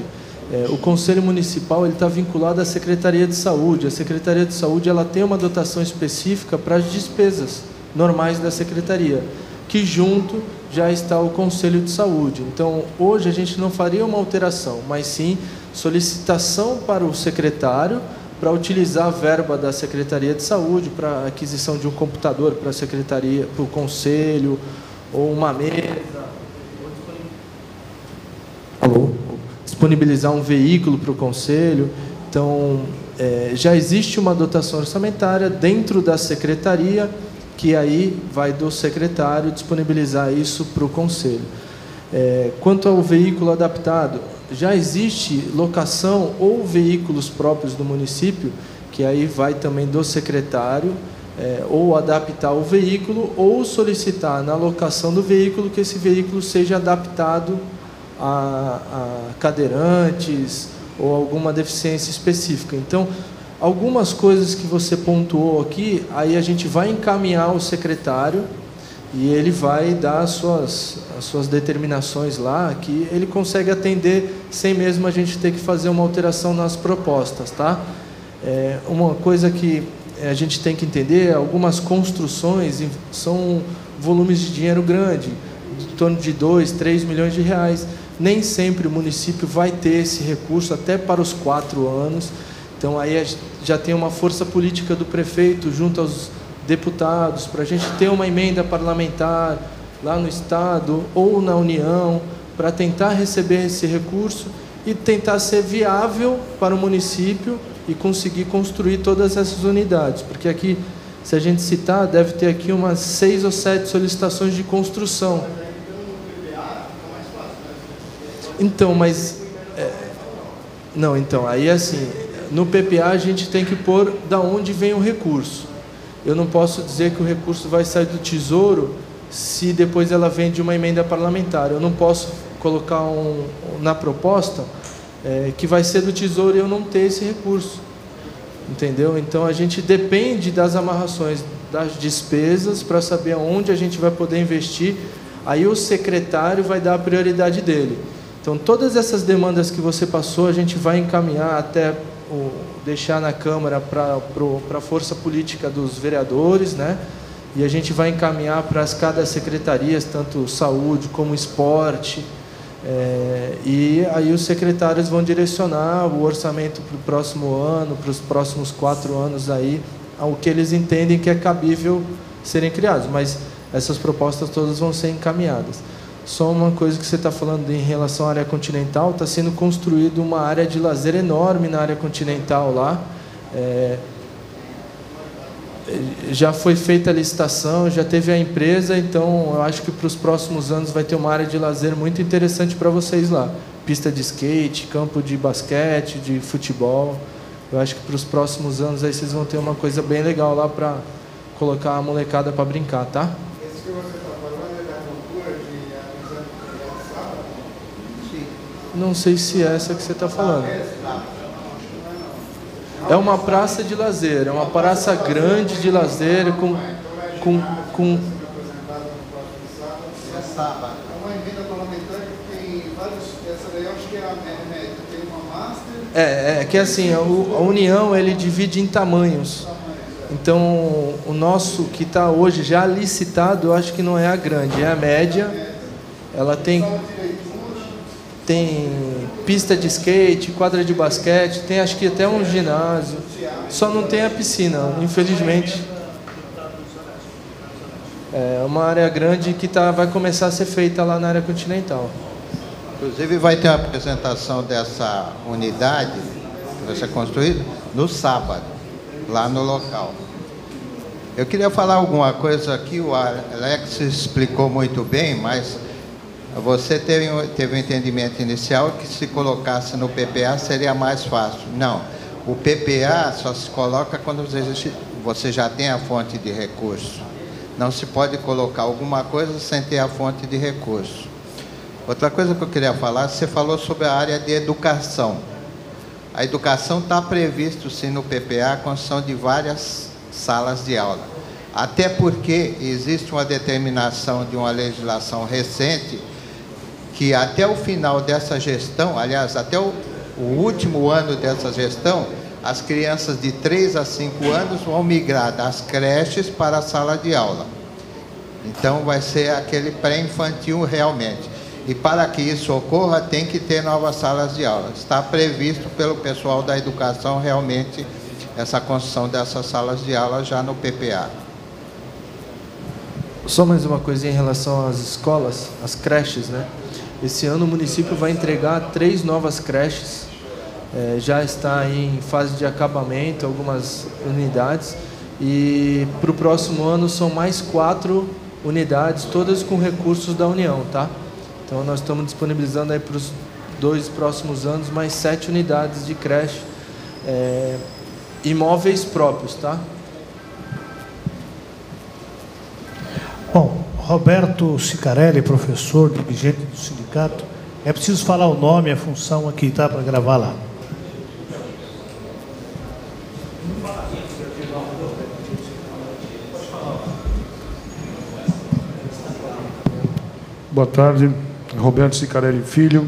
o Conselho Municipal está vinculado à Secretaria de Saúde. A Secretaria de Saúde ela tem uma dotação específica para as despesas normais da Secretaria, que junto já está o Conselho de Saúde. Então, hoje a gente não faria uma alteração, mas sim solicitação para o secretário para utilizar a verba da Secretaria de Saúde para aquisição de um computador para a Secretaria, para o Conselho, ou uma mesa, disponibilizar um veículo para o Conselho. Então, já existe uma dotação orçamentária dentro da Secretaria, que aí vai do secretário disponibilizar isso para o Conselho. Quanto ao veículo adaptado, já existe locação ou veículos próprios do município, que aí vai também do secretário, ou adaptar o veículo, ou solicitar na locação do veículo que esse veículo seja adaptado a cadeirantes ou alguma deficiência específica. Então, algumas coisas que você pontuou aqui, aí a gente vai encaminhar o secretário e ele vai dar as suas determinações lá, que ele consegue atender sem mesmo a gente ter que fazer uma alteração nas propostas, tá? Uma coisa que a gente tem que entender, algumas construções são volumes de dinheiro grande, em torno de 2, 3 milhões de reais. Nem sempre o município vai ter esse recurso até para os 4 anos. Então aí já tem uma força política do prefeito junto aos deputados para a gente ter uma emenda parlamentar lá no estado ou na União para tentar receber esse recurso e tentar ser viável para o município e conseguir construir todas essas unidades, porque aqui, se a gente citar, deve ter aqui umas 6 ou 7 solicitações de construção. Então, mas não, então, aí assim, no PPA a gente tem que pôr da onde vem o recurso. Eu não posso dizer que o recurso vai sair do Tesouro se depois ela vem de uma emenda parlamentar. Eu não posso colocar na proposta que vai ser do Tesouro e eu não ter esse recurso, entendeu? Então a gente depende das amarrações das despesas para saber onde a gente vai poder investir. Aí o secretário vai dar a prioridade dele. Então todas essas demandas que você passou a gente vai encaminhar até deixar na Câmara para a força política dos vereadores, né? E a gente vai encaminhar para cada secretarias, tanto saúde como esporte. E aí os secretários vão direcionar o orçamento para o próximo ano, para os próximos 4 anos aí, ao que eles entendem que é cabível serem criados, mas essas propostas todas vão ser encaminhadas. Só uma coisa que você está falando em relação à área continental, está sendo construída uma área de lazer enorme na área continental lá, já foi feita a licitação, já teve a empresa, então eu acho que para os próximos anos vai ter uma área de lazer muito interessante para vocês lá. Pista de skate, campo de basquete, de futebol. Eu acho que para os próximos anos aí vocês vão ter uma coisa bem legal lá para colocar a molecada para brincar, tá? Esse que você está falando é da cultura de sábado? Sim. Não sei se é essa que você está falando. É uma praça de lazer, é uma praça grande de lazer com... É sábado. É uma emenda parlamentar que tem vários... Essa daí eu acho que é a média. Tem uma master... que assim, a União, ele divide em tamanhos. Então, o nosso que está hoje já licitado, eu acho que não é a grande, é a média. Ela tem pista de skate, quadra de basquete, tem acho que até um ginásio. Só não tem a piscina, infelizmente. É uma área grande que vai começar a ser feita lá na área continental. Inclusive vai ter uma apresentação dessa unidade que vai ser construída no sábado, lá no local. Eu queria falar alguma coisa aqui, o Alex explicou muito bem, mas você teve um entendimento inicial que se colocasse no PPA seria mais fácil. Não, o PPA só se coloca quando você já tem a fonte de recurso. Não se pode colocar alguma coisa sem ter a fonte de recurso. Outra coisa que eu queria falar, você falou sobre a área de educação. A educação está previsto, sim, no PPA, a construção de várias salas de aula. Até porque existe uma determinação de uma legislação recente que até o final dessa gestão, aliás, até o último ano dessa gestão, as crianças de 3 a 5 anos vão migrar das creches para a sala de aula. Então, vai ser aquele pré-infantil realmente. E para que isso ocorra, tem que ter novas salas de aula. Está previsto pelo pessoal da educação realmente essa construção dessas salas de aula já no PPA. Só mais uma coisinha em relação às escolas, às creches, né? Esse ano o município vai entregar 3 novas creches. Já está em fase de acabamento, algumas unidades. E para o próximo ano são mais 4 unidades, todas com recursos da União, tá? Então nós estamos disponibilizando aí para os 2 próximos anos mais 7 unidades de creche, imóveis próprios, tá? Bom, Roberto Sicarelli, professor, dirigente do sindicato. É preciso falar o nome e a função aqui, tá? Para gravar lá. Boa tarde, Roberto Sicarelli Filho.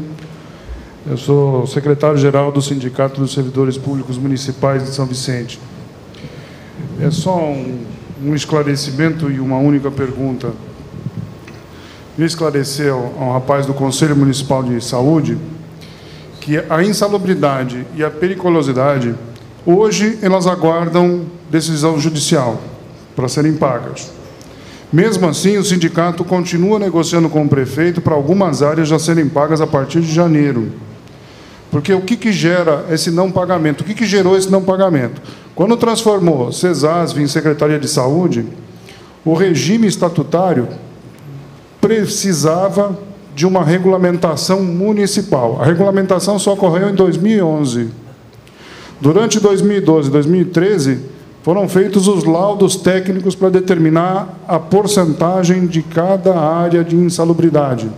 Eu sou secretário-geral do Sindicato dos Servidores Públicos Municipais de São Vicente. É só um esclarecimento e uma única pergunta. Me esclarecer ao rapaz do Conselho Municipal de Saúde que a insalubridade e a periculosidade, hoje, elas aguardam decisão judicial para serem pagas. Mesmo assim, o sindicato continua negociando com o prefeito para algumas áreas já serem pagas a partir de janeiro. Porque o que gera esse não pagamento? O que gerou esse não pagamento? Quando transformou CESASV em Secretaria de Saúde, o regime estatutário precisava de uma regulamentação municipal. A regulamentação só ocorreu em 2011. Durante 2012 e 2013, foram feitos os laudos técnicos para determinar a porcentagem de cada área de insalubridade.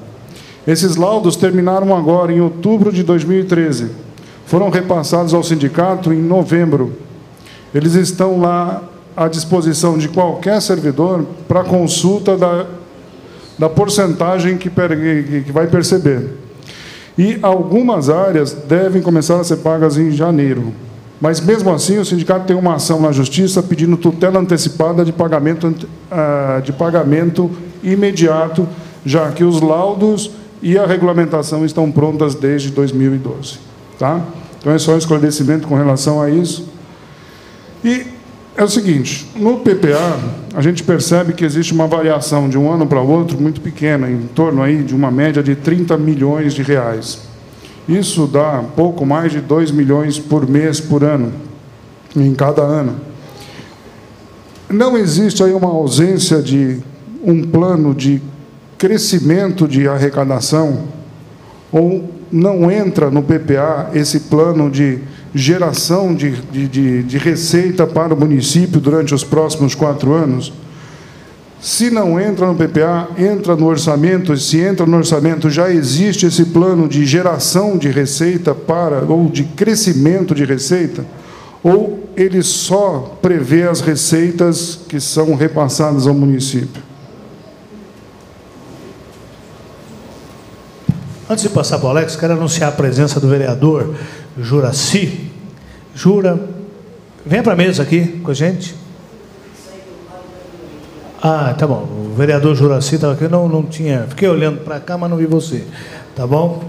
Esses laudos terminaram agora, em outubro de 2013. Foram repassados ao sindicato em novembro. Eles estão lá à disposição de qualquer servidor para consulta da porcentagem que vai perceber. E algumas áreas devem começar a ser pagas em janeiro. Mas, mesmo assim, o sindicato tem uma ação na Justiça pedindo tutela antecipada de pagamento imediato, já que os laudos e a regulamentação estão prontas desde 2012. Tá? Então, é só um esclarecimento com relação a isso. E é o seguinte, no PPA, a gente percebe que existe uma variação de um ano para o outro muito pequena, em torno aí de uma média de 30 milhões de reais. Isso dá pouco mais de 2 milhões por mês, por ano, em cada ano. Não existe aí uma ausência de um plano de crescimento de arrecadação, ou não entra no PPA esse plano de geração de receita para o município durante os próximos 4 anos? Se não entra no PPA, entra no orçamento. Se entra no orçamento, já existe esse plano de geração de receita ou de crescimento de receita? Ou ele só prevê as receitas que são repassadas ao município? Antes de passar para o Alex, quero anunciar a presença do vereador Juraci. Jura, venha para a mesa aqui com a gente. Ah, tá bom. O vereador Juraci estava aqui, não tinha... Fiquei olhando para cá, mas não vi você. Tá bom?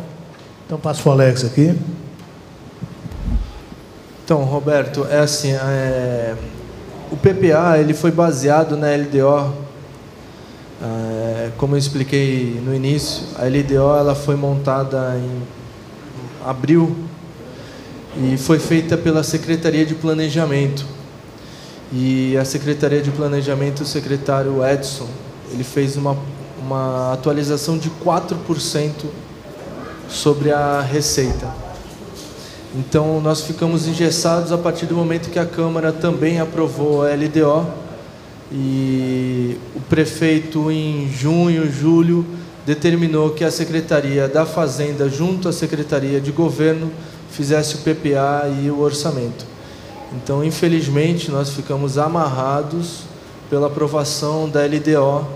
Então, passo para o Alex aqui. Então, Roberto, é assim, o PPA ele foi baseado na LDO. Como eu expliquei no início, a LDO ela foi montada em abril e foi feita pela Secretaria de Planejamento. E a Secretaria de Planejamento, o secretário Edson, ele fez uma atualização de 4% sobre a receita. Então, nós ficamos engessados a partir do momento que a Câmara também aprovou a LDO, e o prefeito, em junho, julho, determinou que a Secretaria da Fazenda, junto à Secretaria de Governo, fizesse o PPA e o orçamento. Então, infelizmente, nós ficamos amarrados pela aprovação da LDO,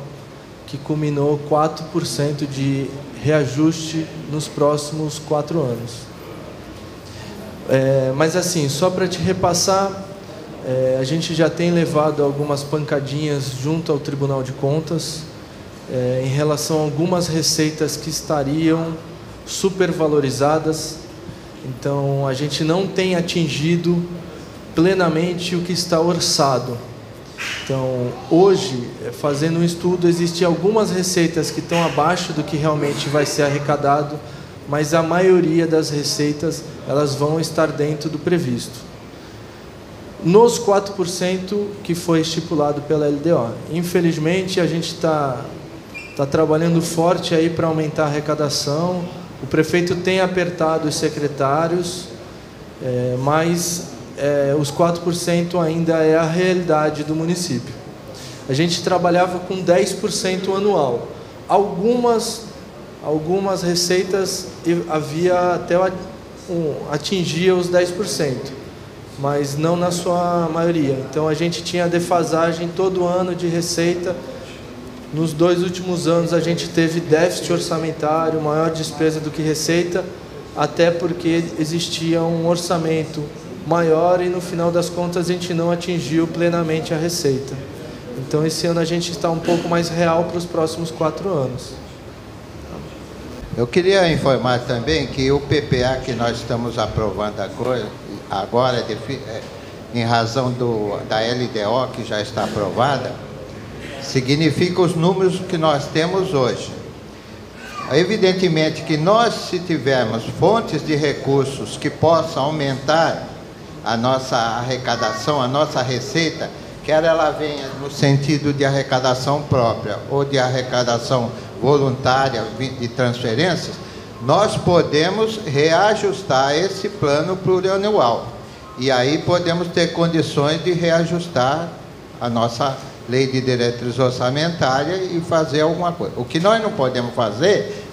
que culminou 4% de reajuste nos próximos 4 anos. Mas, assim, só para te repassar, a gente já tem levado algumas pancadinhas junto ao Tribunal de Contas em relação a algumas receitas que estariam supervalorizadas. Então, a gente não tem atingido plenamente o que está orçado. Então, hoje, fazendo um estudo, existem algumas receitas que estão abaixo do que realmente vai ser arrecadado, mas a maioria das receitas elas vão estar dentro do previsto. Nos 4% que foi estipulado pela LDO. Infelizmente, a gente está trabalhando forte aí para aumentar a arrecadação. O prefeito tem apertado os secretários, mas os 4% ainda é a realidade do município. A gente trabalhava com 10% anual. Algumas receitas havia até atingia os 10%, mas não na sua maioria. Então a gente tinha defasagem todo ano de receita Nos 2 últimos anos a gente teve déficit orçamentário, maior despesa do que receita, até porque existia um orçamento maior e no final das contas a gente não atingiu plenamente a receita. Então esse ano a gente está um pouco mais real para os próximos 4 anos. Eu queria informar também que o PPA que nós estamos aprovando agora em razão da LDO que já está aprovada, significa os números que nós temos hoje. Evidentemente que nós, se tivermos fontes de recursos que possam aumentar a nossa arrecadação, a nossa receita, quer ela venha no sentido de arrecadação própria ou de arrecadação voluntária de transferências, nós podemos reajustar esse plano plurianual. E aí podemos ter condições de reajustar a nossa lei de diretriz orçamentária e fazer alguma coisa. O que nós não podemos fazer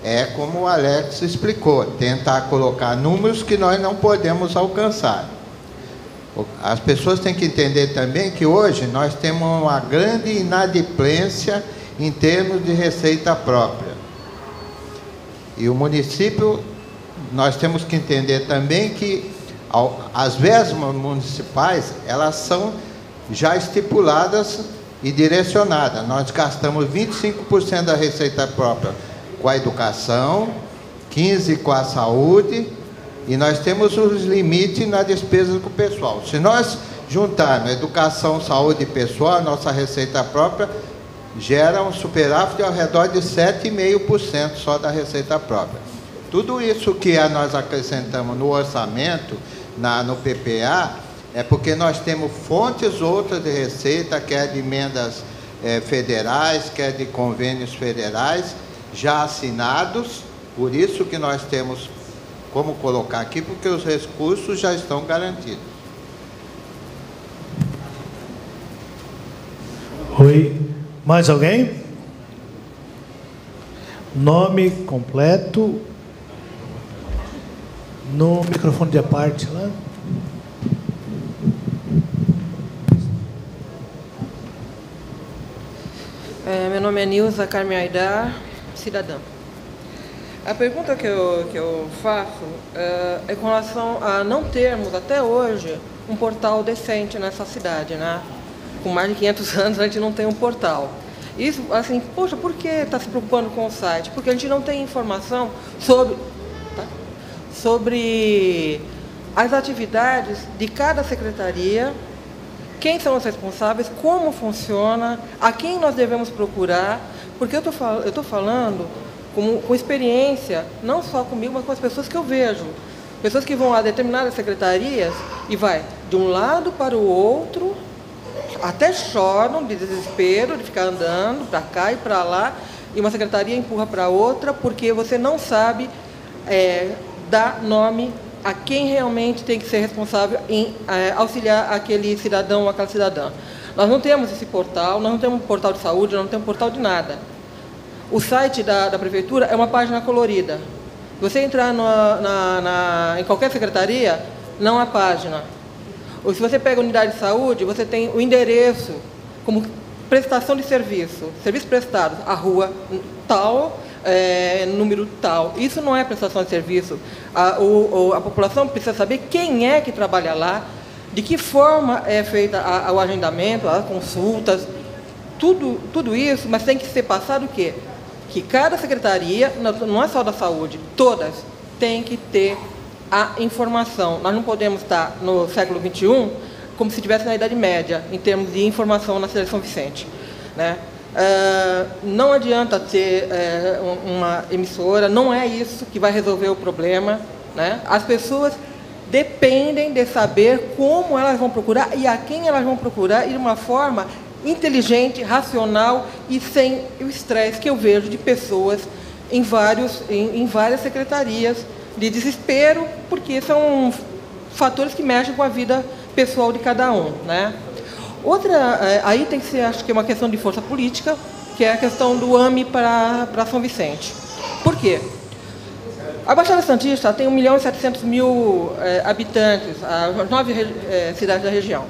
é, como o Alex explicou, tentar colocar números que nós não podemos alcançar. As pessoas têm que entender também que hoje nós temos uma grande inadimplência em termos de receita própria. E o município, nós temos que entender também que as verbas municipais, elas são já estipuladas e direcionadas. Nós gastamos 25% da receita própria com a educação, 15% com a saúde, e nós temos os limites na despesa com o pessoal. Se nós juntarmos educação, saúde e pessoal, a nossa receita própria gera um superávit ao redor de 7,5% só da receita própria. Tudo isso que nós acrescentamos no orçamento, no PPA, é porque nós temos fontes outras de receita, quer de emendas federais, quer de convênios federais, já assinados, por isso que nós temos como colocar aqui, porque os recursos já estão garantidos. Oi, mais alguém? Nome completo, no microfone de parte lá. Meu nome é Nilza Carmen Aidar, cidadã. A pergunta que eu faço é com relação a não termos, até hoje, um portal decente nessa cidade, né? Com mais de 500 anos a gente não tem um portal. Isso, assim, poxa, por que está se preocupando com o site? Porque a gente não tem informação sobre as atividades de cada secretaria, quem são os responsáveis, como funciona, a quem nós devemos procurar, porque eu estou falando com experiência, não só comigo, mas com as pessoas que eu vejo. Pessoas que vão a determinadas secretarias e vai de um lado para o outro, até choram de desespero, de ficar andando para cá e para lá, e uma secretaria empurra para outra, porque você não sabe dar nome a quem realmente tem que ser responsável em auxiliar aquele cidadão ou aquela cidadã. Nós não temos esse portal, nós não temos um portal de saúde, nós não temos um portal de nada. O site da prefeitura é uma página colorida. Se você entrar em qualquer secretaria, não há página. Ou se você pega a unidade de saúde, você tem o endereço como prestação de serviço. Serviço prestado, a rua tal, número tal. Isso não é prestação de serviço. A população precisa saber quem é que trabalha lá, de que forma é feita o agendamento, as consultas, tudo isso, mas tem que ser passado o quê? Que cada secretaria, não é só da saúde, todas têm que ter a informação. Nós não podemos estar no século XXI como se estivesse na Idade Média, em termos de informação na cidade de São Vicente, né? Não adianta ter uma emissora, não é isso que vai resolver o problema, né? As pessoas dependem de saber como elas vão procurar e a quem elas vão procurar e de uma forma inteligente, racional e sem o estresse que eu vejo de pessoas em várias secretarias de desespero, porque são fatores que mexem com a vida pessoal de cada um, né? Outra, aí tem que ser, acho que é uma questão de força política, que é a questão do AME para São Vicente. Por quê? A Baixada Santista tem 1.700.000 habitantes, as 9 cidades da região.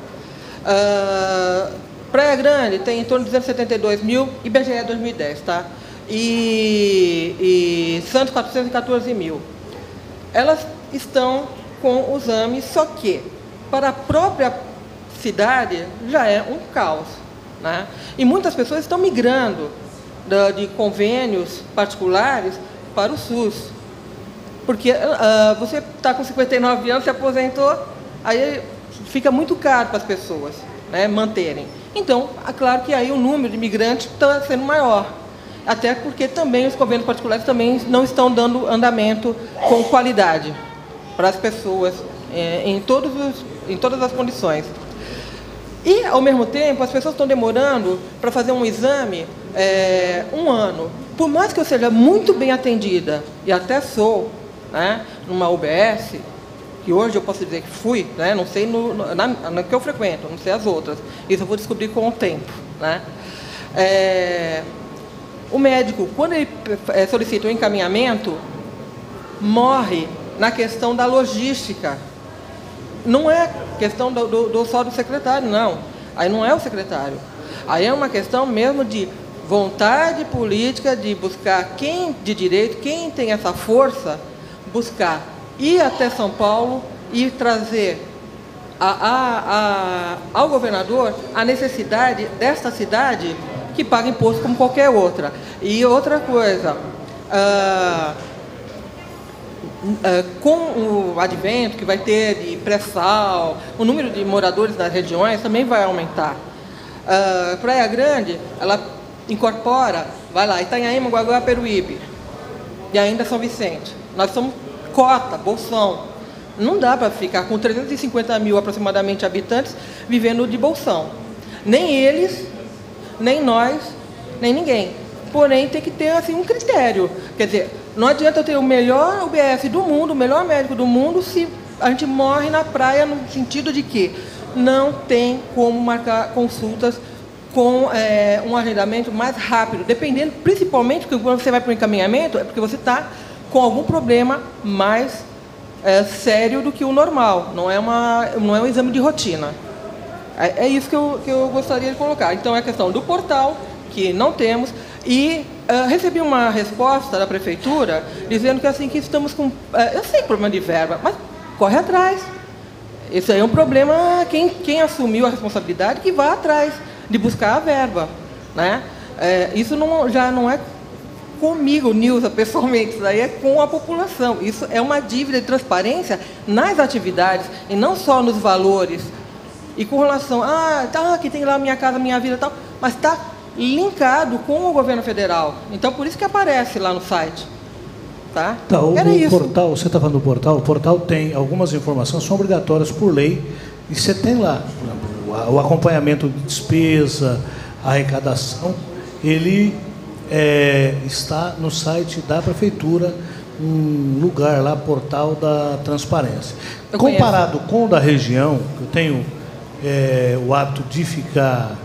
Praia Grande tem em torno de 272 mil, IBGE 2010, tá? E Santos 414 mil. Elas estão com os AMEs, só que para a própria cidade já é um caos, né? E muitas pessoas estão migrando de convênios particulares para o SUS. Porque você está com 59 anos, se aposentou, aí fica muito caro para as pessoas, né, manterem. Então, é claro que aí o número de imigrantes está sendo maior. Até porque também os convênios particulares também não estão dando andamento com qualidade para as pessoas, em todas as condições. E, ao mesmo tempo, as pessoas estão demorando para fazer um exame 1 ano. Por mais que eu seja muito bem atendida, e até sou, né, numa UBS, que hoje eu posso dizer que fui, né, não sei na que eu frequento, não sei as outras. Isso eu vou descobrir com o tempo, né? O médico, quando ele solicita o encaminhamento, morre na questão da logística. Não é questão só do secretário, não. Aí não é o secretário. Aí é uma questão mesmo de vontade política de buscar quem de direito, quem tem essa força, buscar ir até São Paulo e trazer ao governador a necessidade desta cidade que paga imposto como qualquer outra. E outra coisa, com o advento que vai ter de pré-sal, o número de moradores das regiões também vai aumentar. Praia Grande, ela incorpora, vai lá, Itanhaém, Mongaguá, Peruíbe, e ainda São Vicente. Nós somos cota, bolsão. Não dá para ficar com 350 mil aproximadamente habitantes vivendo de bolsão. Nem eles, nem nós, nem ninguém. Porém, tem que ter assim, um critério. Quer dizer, não adianta eu ter o melhor UBS do mundo, o melhor médico do mundo, se a gente morre na praia no sentido de que não tem como marcar consultas com um agendamento mais rápido. Dependendo, principalmente, porque quando você vai para o encaminhamento, é porque você está com algum problema mais sério do que o normal. Não é um exame de rotina. É isso que eu gostaria de colocar. Então, é a questão do portal, que não temos, e recebi uma resposta da prefeitura dizendo que assim que estamos com... eu sei problema de verba, mas corre atrás. Isso aí é um problema, quem assumiu a responsabilidade que vá atrás de buscar a verba, né? Isso já não é comigo, Nilza, pessoalmente, isso aí é com a população. Isso é uma dívida de transparência nas atividades e não só nos valores. E com relação, que tem lá Minha Casa Minha Vida e tal, mas está linkado com o governo federal. Então, por isso que aparece lá no site. Tá? Portal, você está falando do portal, o portal tem algumas informações, são obrigatórias por lei, e você tem lá, por exemplo, o acompanhamento de despesa, a arrecadação, ele está no site da prefeitura, um lugar lá, portal da transparência. Comparado com o da região, que eu tenho o hábito de ficar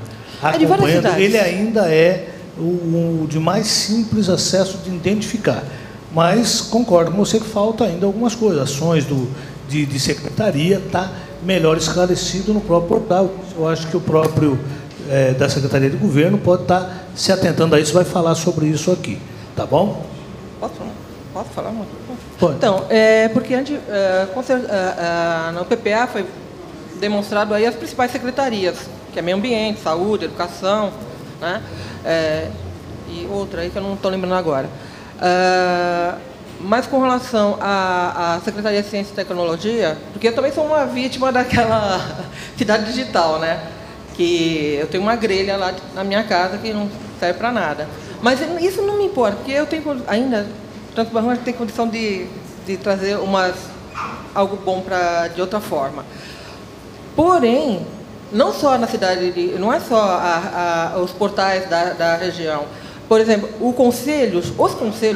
acompanhando, ele ainda é o de mais simples acesso de identificar. Mas concordo com você que falta ainda algumas coisas. Ações de secretaria está melhor esclarecido no próprio portal. Eu acho que o próprio da Secretaria de Governo pode estar se atentando a isso, vai falar sobre isso aqui. Tá bom? Posso falar, amor? Pode. Então, porque antes, no PPA foi demonstrado aí as principais secretarias, que é Meio Ambiente, Saúde, Educação, né? E outra aí que eu não estou lembrando agora. Mas com relação à Secretaria de Ciência e Tecnologia, porque eu também sou uma vítima daquela cidade digital, né? Que eu tenho uma grelha lá na minha casa que não serve para nada. Mas isso não me importa, porque eu tenho ainda, Transbarrão tem condição de trazer algo bom de outra forma. Porém, não só na cidade, não é só os portais da região. Por exemplo, os conselhos,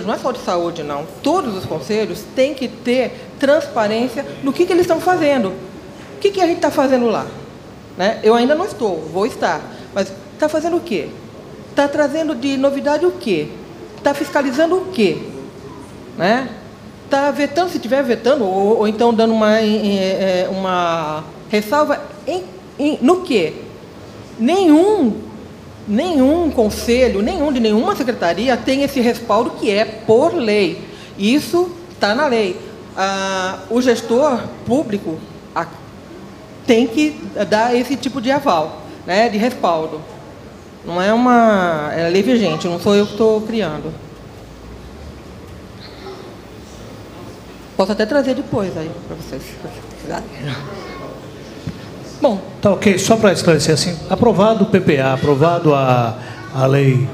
não é só de saúde, não. Todos os conselhos têm que ter transparência no que eles estão fazendo. O que a gente está fazendo lá? Né? Eu ainda não estou, vou estar. Mas está fazendo o quê? Está trazendo de novidade o quê? Está fiscalizando o quê? Né? Está vetando, se estiver vetando, ou então dando uma ressalva no quê? nenhum conselho, de nenhuma secretaria tem esse respaldo que é por lei. Isso está na lei. O gestor público tem que dar esse tipo de aval, né, de respaldo. Não é lei vigente, não sou eu que estou criando. Posso até trazer depois aí para vocês, se precisarem. Bom. Tá ok, só para esclarecer assim, aprovado o PPA, aprovado a lei,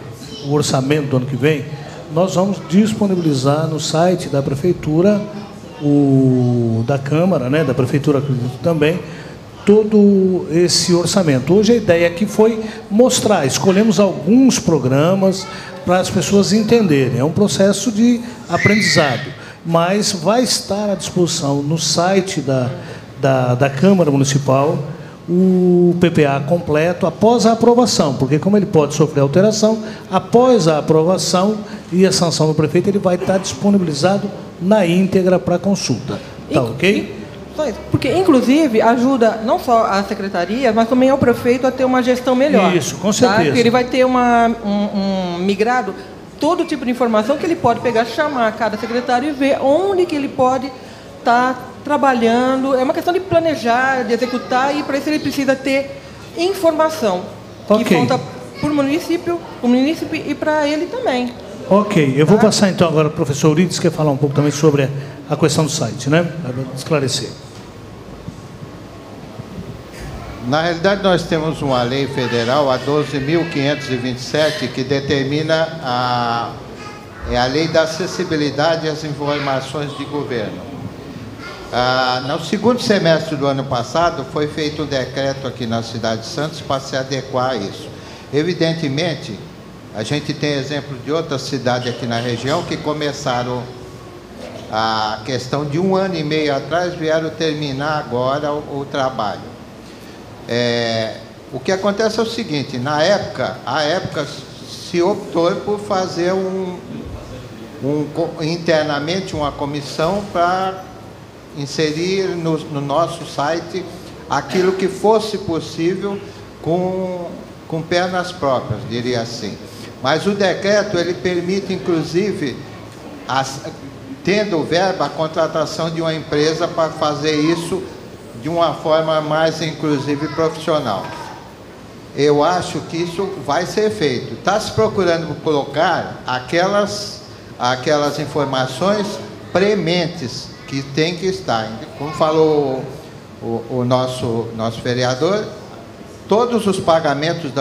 o orçamento do ano que vem, nós vamos disponibilizar no site da Prefeitura, da Câmara, né, da Prefeitura acredito também, todo esse orçamento. Hoje a ideia aqui foi mostrar, escolhemos alguns programas para as pessoas entenderem, é um processo de aprendizado, mas vai estar à disposição no site da Câmara Municipal o PPA completo após a aprovação, porque como ele pode sofrer alteração, após a aprovação e a sanção do prefeito, ele vai estar disponibilizado na íntegra para consulta. Tá ok? Porque, inclusive, ajuda não só a secretaria, mas também ao prefeito a ter uma gestão melhor. Isso, com certeza. Tá? Porque ele vai ter migrado todo tipo de informação que ele pode pegar, chamar cada secretário e ver onde que ele pode estar trabalhando. É uma questão de planejar, de executar, e para isso ele precisa ter informação que falta para o município e para ele também. Ok, eu vou passar então agora para o professor Eurides, que quer falar um pouco também sobre a questão do site, né? Para esclarecer. Na realidade, nós temos uma lei federal, a 12.527, que determina a lei da acessibilidade às informações de governo. No segundo semestre do ano passado, foi feito um decreto aqui na cidade de Santos para se adequar a isso. Evidentemente, a gente tem exemplo de outras cidades aqui na região que começaram a questão de 1 ano e meio atrás, vieram terminar agora o trabalho. O que acontece é o seguinte, a época se optou por fazer internamente uma comissão para inserir no nosso site aquilo que fosse possível com pernas próprias, diria assim. Mas o decreto, ele permite, inclusive, tendo verba, a contratação de uma empresa para fazer isso de uma forma mais, inclusive, profissional. Eu acho que isso vai ser feito. Está se procurando colocar aquelas informações prementes que tem que estar. Como falou o nosso vereador, todos os pagamentos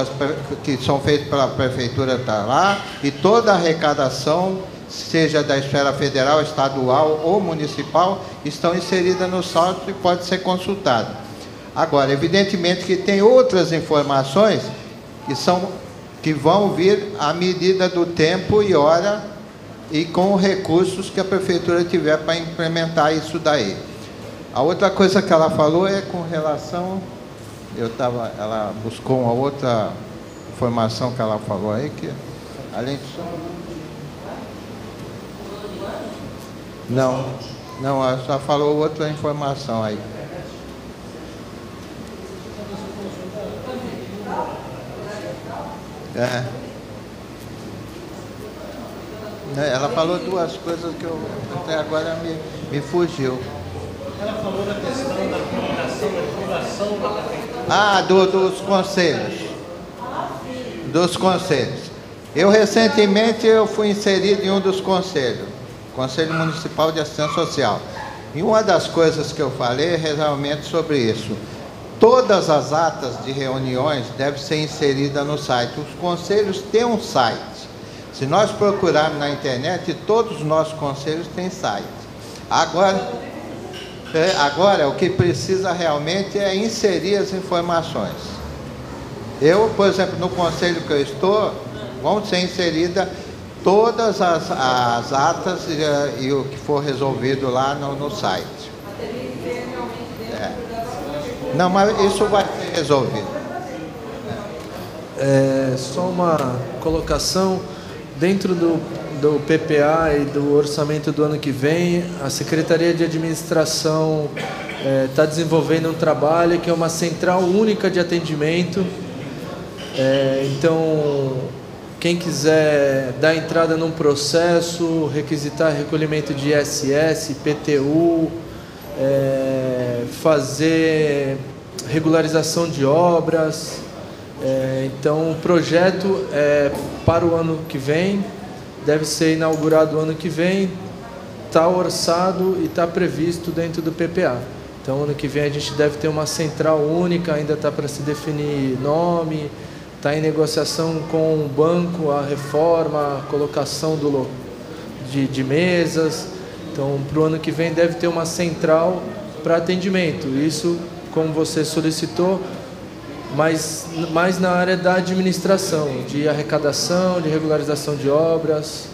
que são feitos pela prefeitura estão lá, e toda a arrecadação, seja da esfera federal, estadual ou municipal, estão inseridas no site e pode ser consultado. Agora, evidentemente que tem outras informações que vão vir à medida do tempo e hora e com recursos que a prefeitura tiver para implementar isso daí. A outra coisa que ela falou é com relação... ela buscou uma outra informação que ela falou aí, que além disso... Não, ela só falou outra informação aí. Ela falou duas coisas que até agora me fugiu. Ela falou da questão da comunicação, da divulgação da prefeitura. Dos conselhos. Dos conselhos. Eu recentemente fui inserido em um dos conselhos, Conselho Municipal de Assistência Social. E uma das coisas que eu falei é realmente sobre isso. Todas as atas de reuniões devem ser inseridas no site. Os conselhos têm um site. Se nós procurarmos na internet, todos os nossos conselhos têm site. Agora, o que precisa realmente é inserir as informações. Eu, por exemplo, no conselho que eu estou, vão ser inseridas todas as atas e o que for resolvido lá no site. Não, mas isso vai ser resolvido. Só uma colocação. Dentro do PPA e do orçamento do ano que vem, a Secretaria de Administração está desenvolvendo um trabalho que é uma central única de atendimento, Então, quem quiser dar entrada num processo, requisitar recolhimento de ISS, IPTU, fazer regularização de obras. Então, o projeto é para o ano que vem, deve ser inaugurado o ano que vem, está orçado e está previsto dentro do PPA. Então, ano que vem a gente deve ter uma central única, ainda está para se definir nome, está em negociação com o banco, a reforma, a colocação de mesas. Então, para o ano que vem deve ter uma central para atendimento. Isso, como você solicitou, mas mais na área da administração, de arrecadação, de regularização de obras.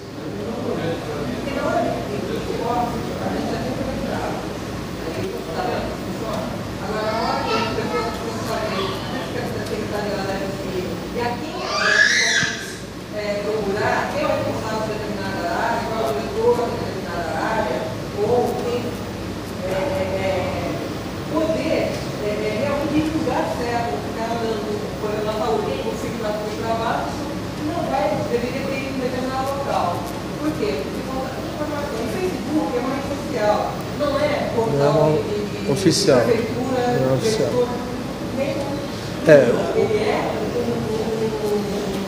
Oficial. Não é oficial. Ele é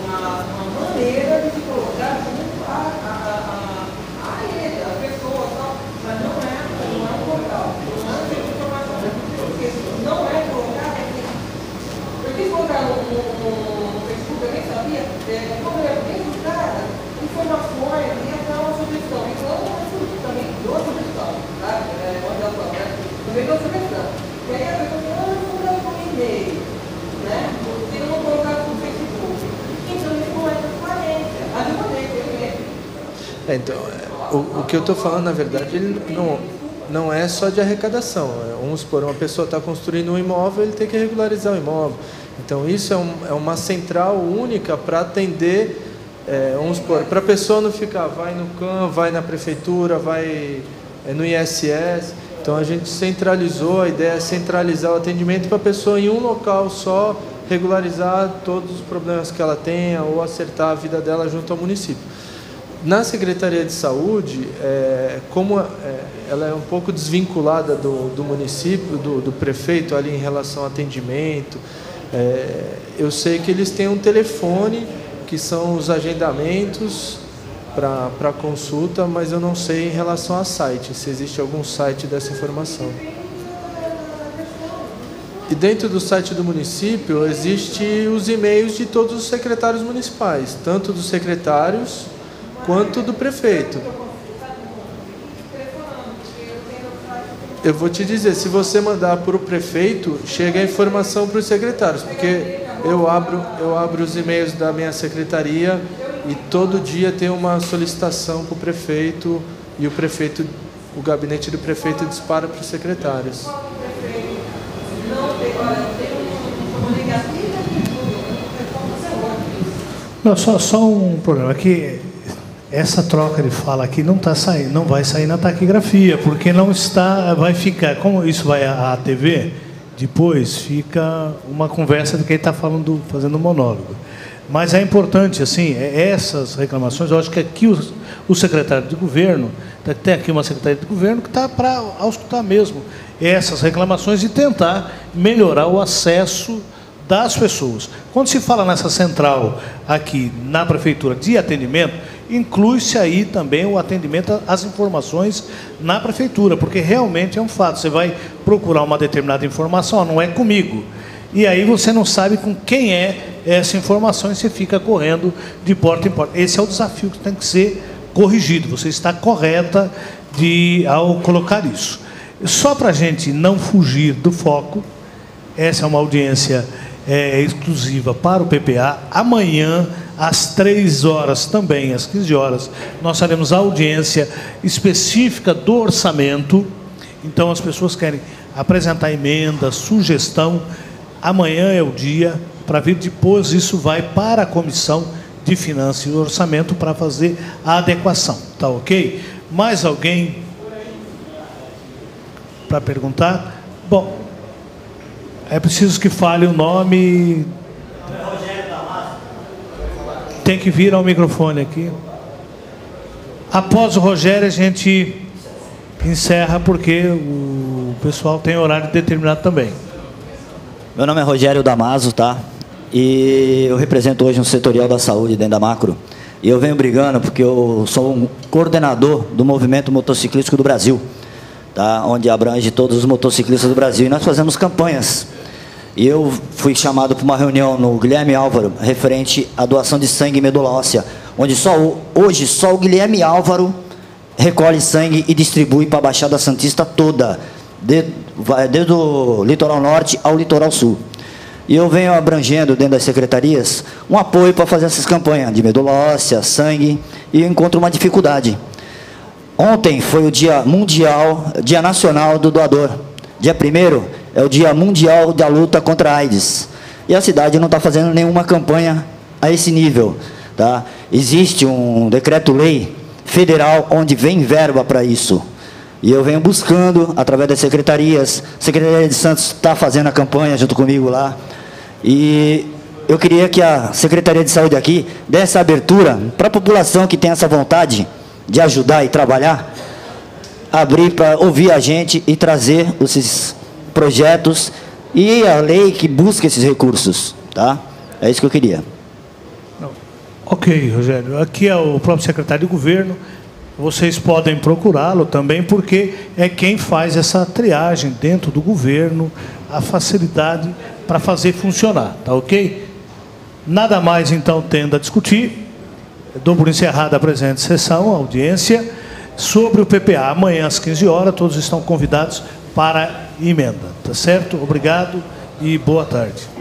uma maneira de se colocar junto a pessoa, mas não é um portal. Não é informação. Não é colocar aqui. Eu quis colocar no Facebook, eu nem sabia, como eu bem buscada, informações e até uma sugestão. Então, também duas sugestões, tá? Também duas sugestões. E aí a pessoa fala, eu vou colocar no e-mail, né? Se eu não colocar no Facebook. Então, isso não é transparência. Mas eu mandei pelo e-mail. Então, o que eu estou falando, na verdade, ele não é só de arrecadação. Vamos supor, uma pessoa está construindo um imóvel, ele tem que regularizar o imóvel. Então, isso é uma central única para atender, vamos supor, para a pessoa não ficar, vai no CAN, vai na prefeitura, vai no ISS. Então, a gente centralizou, a ideia é centralizar o atendimento para a pessoa em um local só, regularizar todos os problemas que ela tenha ou acertar a vida dela junto ao município. Na Secretaria de Saúde, como ela é um pouco desvinculada do município, do prefeito ali em relação ao atendimento, eu sei que eles têm um telefone, que são os agendamentos para consulta, mas eu não sei em relação a site, se existe algum site dessa informação. E dentro do site do município, existem os e-mails de todos os secretários municipais, tanto dos secretários quanto do prefeito. Eu vou te dizer, se você mandar para o prefeito, chega a informação para os secretários, porque eu abro os e-mails da minha secretaria e todo dia tem uma solicitação para o prefeito e o gabinete do prefeito dispara para os secretários. Não, só um problema aqui. Essa troca de fala aqui não vai sair na taquigrafia, porque não está, vai ficar, como isso vai à TV, depois fica uma conversa de quem está fazendo monólogo. Mas é importante, assim, essas reclamações, eu acho que aqui o secretário de governo, tem aqui uma secretaria de governo que está para auscultar mesmo essas reclamações e tentar melhorar o acesso das pessoas. Quando se fala nessa central aqui na prefeitura de atendimento, inclui-se aí também o atendimento às informações na prefeitura, porque realmente é um fato, você vai procurar uma determinada informação, não é comigo, e aí você não sabe com quem é essa informação e você fica correndo de porta em porta. Esse é o desafio que tem que ser corrigido, você está correta ao colocar isso. Só para a gente não fugir do foco, essa é uma audiência exclusiva para o PPA. Amanhã, às 3 horas, também às 15 horas, nós faremos a audiência específica do orçamento. Então, as pessoas querem apresentar emenda, sugestão. Amanhã é o dia para vir, depois isso vai para a Comissão de Finanças e Orçamento para fazer a adequação. Tá ok? Mais alguém para perguntar? Bom, é preciso que fale o nome. Rogério da tem que vir ao microfone aqui. Após o Rogério, a gente encerra, porque o pessoal tem horário determinado também. Meu nome é Rogério Damaso, tá? E eu represento hoje um setorial da saúde dentro da Macro. E eu venho brigando porque eu sou um coordenador do movimento motociclístico do Brasil, tá? Onde abrange todos os motociclistas do Brasil. E nós fazemos campanhas. E eu fui chamado para uma reunião no Guilherme Álvaro, referente à doação de sangue e medula óssea, onde hoje só o Guilherme Álvaro recolhe sangue e distribui para a Baixada Santista toda, desde o litoral norte ao litoral sul. E eu venho abrangendo dentro das secretarias um apoio para fazer essas campanhas de medula óssea, sangue, e eu encontro uma dificuldade. Ontem foi o Dia Mundial, Dia Nacional do Doador. Dia 1º é o Dia Mundial da Luta contra a AIDS. E a cidade não está fazendo nenhuma campanha a esse nível, tá? Existe um decreto-lei federal onde vem verba para isso. E eu venho buscando, através das secretarias, a Secretaria de Santos está fazendo a campanha junto comigo lá. E eu queria que a Secretaria de Saúde aqui desse abertura para a população que tem essa vontade de ajudar e trabalhar, abrir para ouvir a gente e trazer esses projetos e a lei que busca esses recursos, tá? É isso que eu queria. Ok, Rogério. Aqui é o próprio secretário de governo. Vocês podem procurá-lo também, porque é quem faz essa triagem dentro do governo, a facilidade para fazer funcionar, tá ok? Nada mais, então, tendo a discutir. Dou por encerrada a presente sessão, a audiência, sobre o PPA. Amanhã, às 15 horas, todos estão convidados para emenda, tá certo? Obrigado e boa tarde.